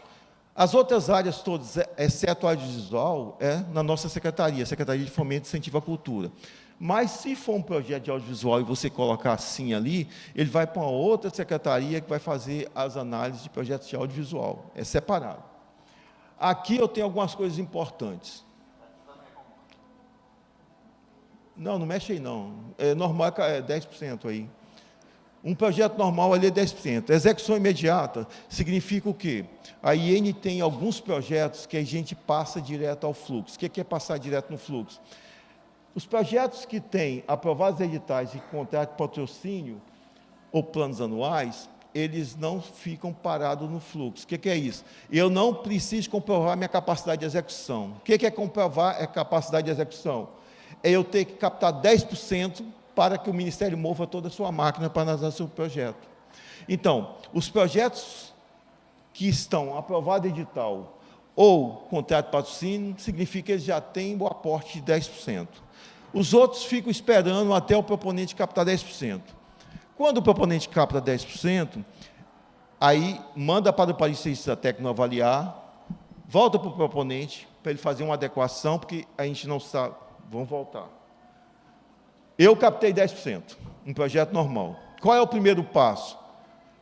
As outras áreas todas, exceto a audiovisual, na nossa secretaria, Secretaria de Fomento e Incentivo à Cultura. Mas, se for um projeto de audiovisual e você colocar assim ali, ele vai para uma outra secretaria que vai fazer as análises de projetos de audiovisual. É separado. Aqui eu tenho algumas coisas importantes. Não mexe aí, não. É normal, é 10% aí. Um projeto normal ali é 10%. Execução imediata significa o quê? A IN tem alguns projetos que a gente passa direto ao fluxo. O que é passar direto no fluxo? Os projetos que têm aprovados editais e contrato de patrocínio ou planos anuais, eles não ficam parados no fluxo. O que é isso? Eu não preciso comprovar minha capacidade de execução. O que é comprovar a capacidade de execução? É eu ter que captar 10% para que o Ministério mova toda a sua máquina para analisar o seu projeto. Então, os projetos que estão aprovados em edital ou contrato de patrocínio, significa que eles já têm o aporte de 10%. Os outros ficam esperando até o proponente captar 10%. Quando o proponente capta 10%, aí manda para o parecerista técnico avaliar, volta para o proponente, para ele fazer uma adequação, porque a gente não sabe. Vamos voltar. Eu captei 10%, um projeto normal. Qual é o primeiro passo?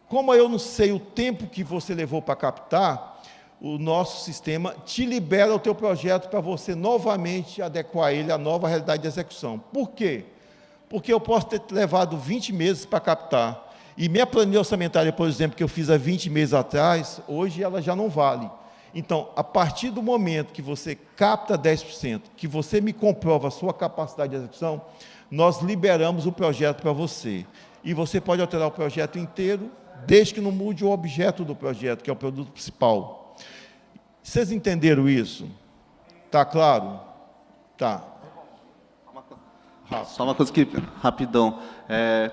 Como eu não sei o tempo que você levou para captar, o nosso sistema te libera o teu projeto para você novamente adequar ele à nova realidade de execução. Por quê? Porque eu posso ter levado 20 meses para captar, e minha planilha orçamentária, por exemplo, que eu fiz há 20 meses atrás, hoje ela já não vale. Então, a partir do momento que você capta 10%, que você me comprova a sua capacidade de execução, nós liberamos o projeto para você. E você pode alterar o projeto inteiro, desde que não mude o objeto do projeto, que é o produto principal. Vocês entenderam isso? Está claro? Tá. Só uma coisa que, rapidão,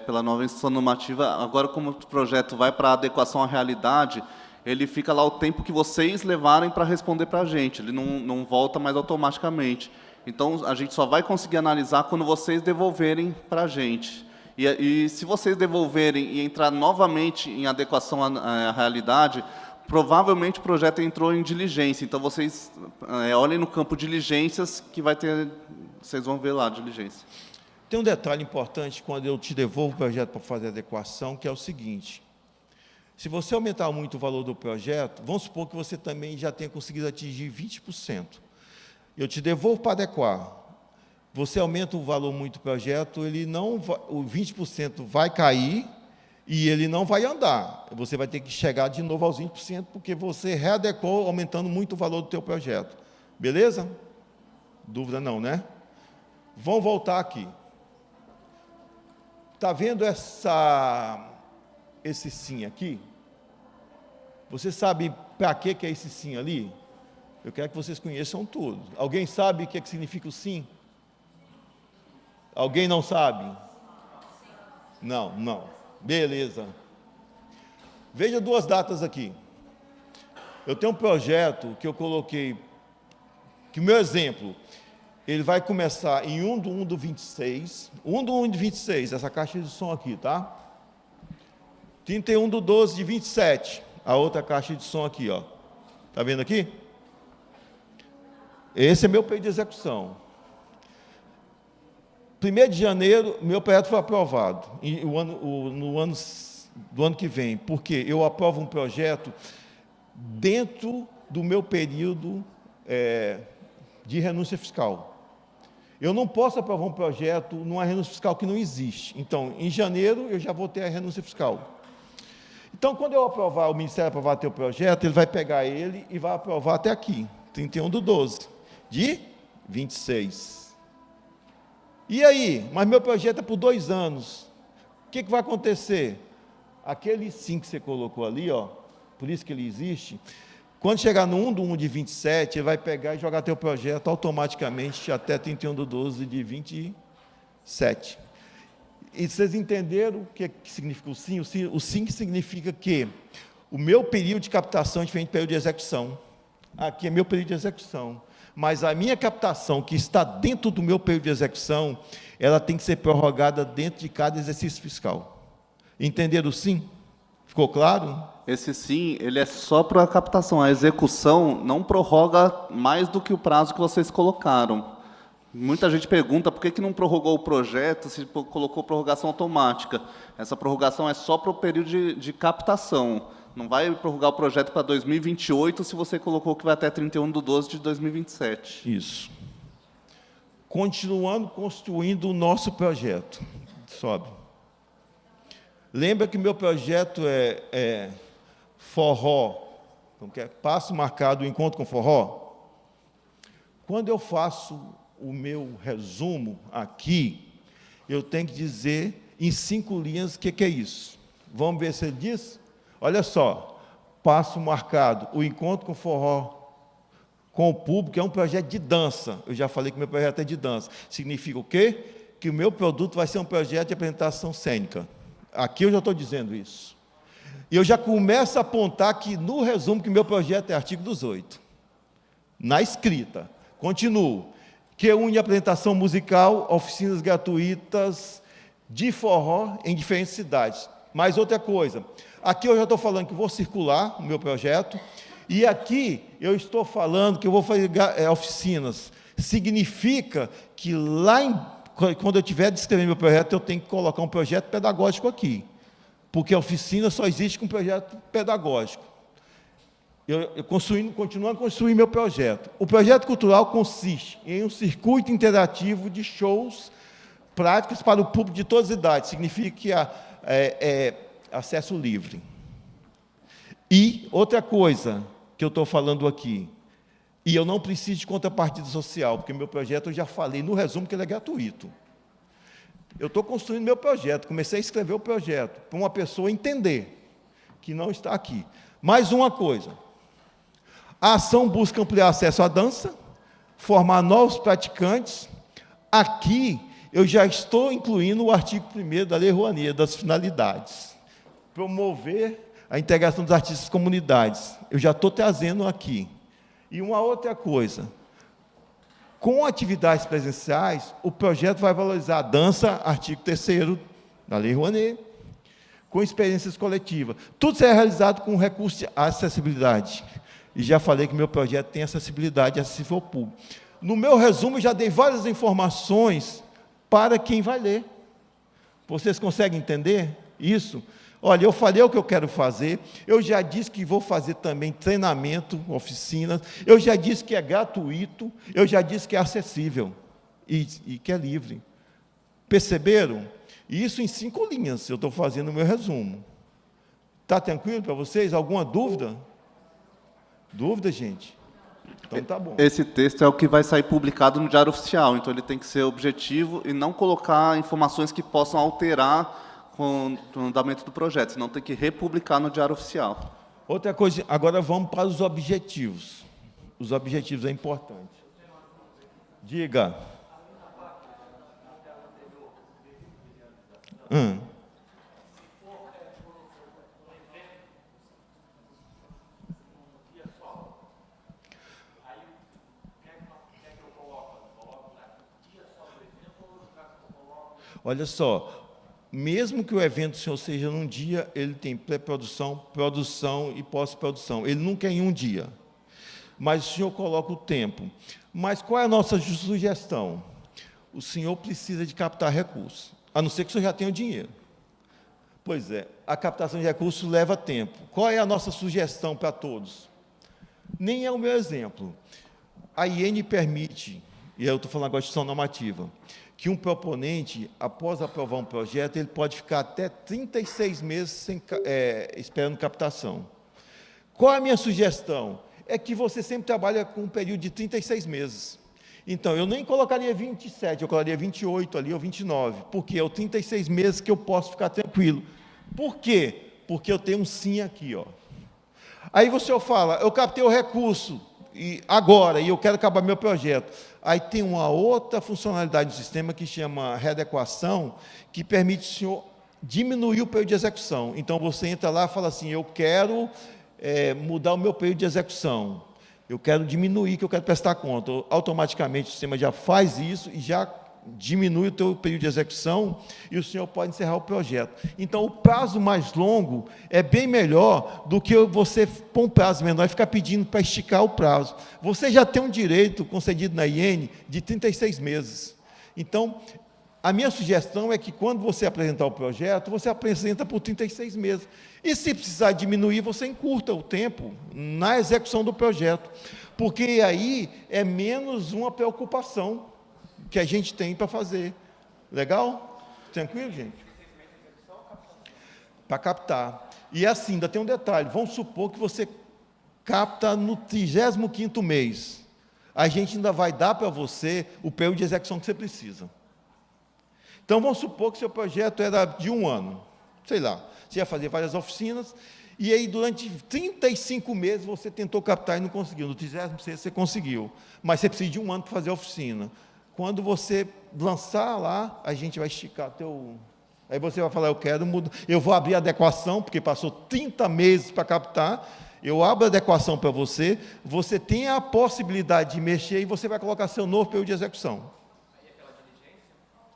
pela nova instrução normativa, agora como o projeto vai para adequação à realidade, ele fica lá o tempo que vocês levarem para responder para a gente, ele não volta mais automaticamente. Então, a gente só vai conseguir analisar quando vocês devolverem para a gente. E se vocês devolverem e entrar novamente em adequação à realidade, provavelmente o projeto entrou em diligência. Então, vocês olhem no campo diligências, que vai ter, vocês vão ver lá a diligência. Tem um detalhe importante quando eu te devolvo o projeto para fazer adequação, que é o seguinte: se você aumentar muito o valor do projeto, vamos supor que você também já tenha conseguido atingir 20%. Eu te devolvo para adequar. Você aumenta o valor muito do projeto, ele não vai, o 20% vai cair e ele não vai andar. Você vai ter que chegar de novo aos 20%, porque você readequou, aumentando muito o valor do teu projeto. Beleza? Dúvida não, né? Vamos voltar aqui. Está vendo esse sim aqui? Você sabe para que é esse sim ali? Eu quero que vocês conheçam tudo. Alguém sabe o que significa o sim? Alguém não sabe? Não. Beleza. Veja duas datas aqui. Eu tenho um projeto que eu coloquei, que o meu exemplo, ele vai começar em 1/1/26, 1/1/26, essa caixa de som aqui, tá? 31/12/27, a outra caixa de som aqui, ó. Tá vendo aqui? Esse é meu período de execução. 1º de janeiro, meu projeto foi aprovado, do ano que vem, porque eu aprovo um projeto dentro do meu período de renúncia fiscal. Eu não posso aprovar um projeto numa renúncia fiscal que não existe. Então, em janeiro, eu já vou ter a renúncia fiscal. Então, quando eu aprovar, o Ministério aprovar teu projeto, ele vai pegar ele e vai aprovar até aqui, 31/12 de 26. E aí? Mas meu projeto é por 2 anos. O que vai acontecer? Aquele sim que você colocou ali, ó, por isso que ele existe, quando chegar no 1/1 de 27, ele vai pegar e jogar teu projeto automaticamente até 31/12 de 27. E vocês entenderam o que significa o sim? O sim significa que o meu período de captação é diferente do período de execução. Aqui é meu período de execução. Mas a minha captação, que está dentro do meu período de execução, ela tem que ser prorrogada dentro de cada exercício fiscal. Entenderam o sim? Ficou claro? Esse sim, ele é só para a captação. A execução não prorroga mais do que o prazo que vocês colocaram. Muita gente pergunta por que não prorrogou o projeto, se colocou prorrogação automática. Essa prorrogação é só para o período de captação. Não vai prorrogar o projeto para 2028 se você colocou que vai até 31/12 de 2027. Isso. Continuando construindo o nosso projeto. Sobe. Lembra que meu projeto é forró, como que é? Passo marcado, encontro com forró. Quando eu faço o meu resumo aqui, eu tenho que dizer em 5 linhas o que é isso. Vamos ver se ele diz? Olha só, passo marcado, o encontro com forró com o público é um projeto de dança. Eu já falei que meu projeto é de dança. Significa o quê? Que o meu produto vai ser um projeto de apresentação cênica. Aqui eu já estou dizendo isso. E eu já começo a apontar que no resumo que meu projeto é artigo 18. Na escrita. Continuo. Que une apresentação musical, oficinas gratuitas de forró em diferentes cidades. Mais outra coisa, aqui eu já estou falando que vou circular o meu projeto, e aqui eu estou falando que eu vou fazer oficinas. Significa que quando eu estiver descrevendo meu projeto, eu tenho que colocar um projeto pedagógico aqui, porque a oficina só existe com projeto pedagógico. Eu continuo a construir meu projeto. O projeto cultural consiste em um circuito interativo de shows práticos para o público de todas as idades. Significa que é acesso livre. E outra coisa que eu estou falando aqui, e eu não preciso de contrapartida social, porque meu projeto eu já falei no resumo que ele é gratuito. Eu estou construindo meu projeto, comecei a escrever o projeto, para uma pessoa entender que não está aqui. Mais uma coisa. A ação busca ampliar acesso à dança, formar novos praticantes. Aqui, eu já estou incluindo o artigo 1º da Lei Rouanet, das finalidades. Promover a integração dos artistas e comunidades. Eu já estou trazendo aqui. E uma outra coisa. Com atividades presenciais, o projeto vai valorizar a dança, artigo 3º da Lei Rouanet, com experiências coletivas. Tudo será realizado com recurso de acessibilidade. E já falei que meu projeto tem acessibilidade acessível ao público. No meu resumo, eu já dei várias informações para quem vai ler. Vocês conseguem entender isso? Olha, eu falei o que eu quero fazer, eu já disse que vou fazer também treinamento, oficinas, eu já disse que é gratuito, eu já disse que é acessível e que é livre. Perceberam? Isso em 5 linhas eu estou fazendo o meu resumo. Está tranquilo para vocês? Alguma dúvida? Dúvida, gente? Então tá bom. Esse texto é o que vai sair publicado no Diário Oficial, então ele tem que ser objetivo e não colocar informações que possam alterar com o andamento do projeto, senão tem que republicar no Diário Oficial. Outra coisa, agora vamos para os objetivos. Os objetivos é importante. Diga. Olha só, mesmo que o evento do senhor seja num dia, ele tem pré-produção, produção e pós-produção. Ele nunca é em um dia. Mas o senhor coloca o tempo. Mas qual é a nossa sugestão? O senhor precisa de captar recursos, a não ser que o senhor já tenha o dinheiro. Pois é, a captação de recursos leva tempo. Qual é a nossa sugestão para todos? Nem é o meu exemplo. a IN permite, e eu estou falando agora de instituição normativa, que um proponente, após aprovar um projeto, ele pode ficar até 36 meses esperando captação. Qual é a minha sugestão? É que você sempre trabalha com um período de 36 meses. Então, eu nem colocaria 27, eu colocaria 28 ali, ou 29, porque é o 36 meses que eu posso ficar tranquilo. Por quê? Porque eu tenho um sim aqui, ó. Aí você fala, eu captei o recurso, e agora, e eu quero acabar meu projeto. Aí tem uma outra funcionalidade do sistema que chama readequação, que permite o senhor diminuir o período de execução. Então, você entra lá e fala assim, eu quero mudar o meu período de execução, eu quero diminuir, que eu quero prestar conta. Automaticamente, o sistema já faz isso e já diminui o teu período de execução e o senhor pode encerrar o projeto. Então, o prazo mais longo é bem melhor do que você pôr um prazo menor e ficar pedindo para esticar o prazo. Você já tem um direito concedido na IN de 36 meses. Então, a minha sugestão é que, quando você apresentar o projeto, você apresenta por 36 meses. E, se precisar diminuir, você encurta o tempo na execução do projeto, porque aí é menos uma preocupação que a gente tem para fazer. Legal? Tranquilo, gente? Para captar. E assim, ainda tem um detalhe. Vamos supor que você capta no 35º mês. A gente ainda vai dar para você o período de execução que você precisa. Então, vamos supor que seu projeto era de 1 ano. Sei lá, você ia fazer várias oficinas, e aí, durante 35 meses, você tentou captar e não conseguiu. No 36º você conseguiu. Mas você precisa de 1 ano para fazer a oficina. Quando você lançar lá, a gente vai esticar teu... Aí você vai falar, eu quero mudar, eu vou abrir a adequação, porque passou 30 meses para captar, eu abro a adequação para você, você tem a possibilidade de mexer e você vai colocar seu novo período de execução. Aí é pela diligência?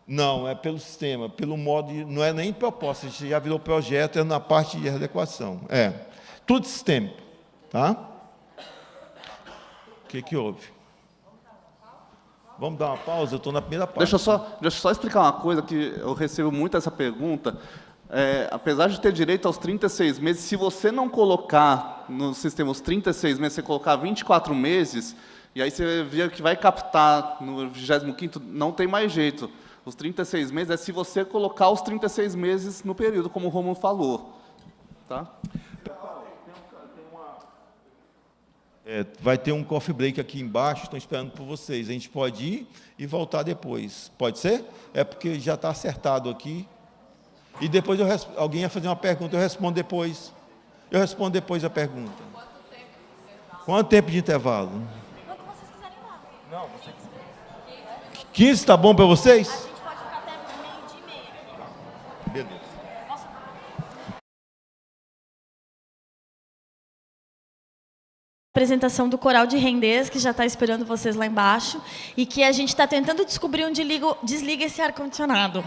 Não, é pelo sistema, pelo modo, não é nem proposta, já virou projeto, é na parte de adequação. Tudo sistêmico, tá? O que houve? Vamos dar uma pausa? Eu estou na primeira parte. Deixa eu só explicar uma coisa, que eu recebo muito essa pergunta. Apesar de ter direito aos 36 meses, se você não colocar no sistema os 36 meses, você colocar 24 meses, e aí você vê que vai captar no 25º, não tem mais jeito. Os 36 meses é se você colocar os 36 meses no período, como o Romulo falou. Tá? Vai ter um coffee break aqui embaixo, estão esperando por vocês. A gente pode ir e voltar depois. Pode ser? É porque já está acertado aqui. E depois alguém ia fazer uma pergunta, eu respondo depois. Eu respondo depois a pergunta. Quanto tempo de intervalo? Quanto vocês quiserem lá. Não, 15 está bom para vocês? A gente pode ficar até meio-dia e meia. Beleza. Apresentação do Coral de Rendez, que já está esperando vocês lá embaixo, e que a gente está tentando descobrir onde desliga esse ar-condicionado.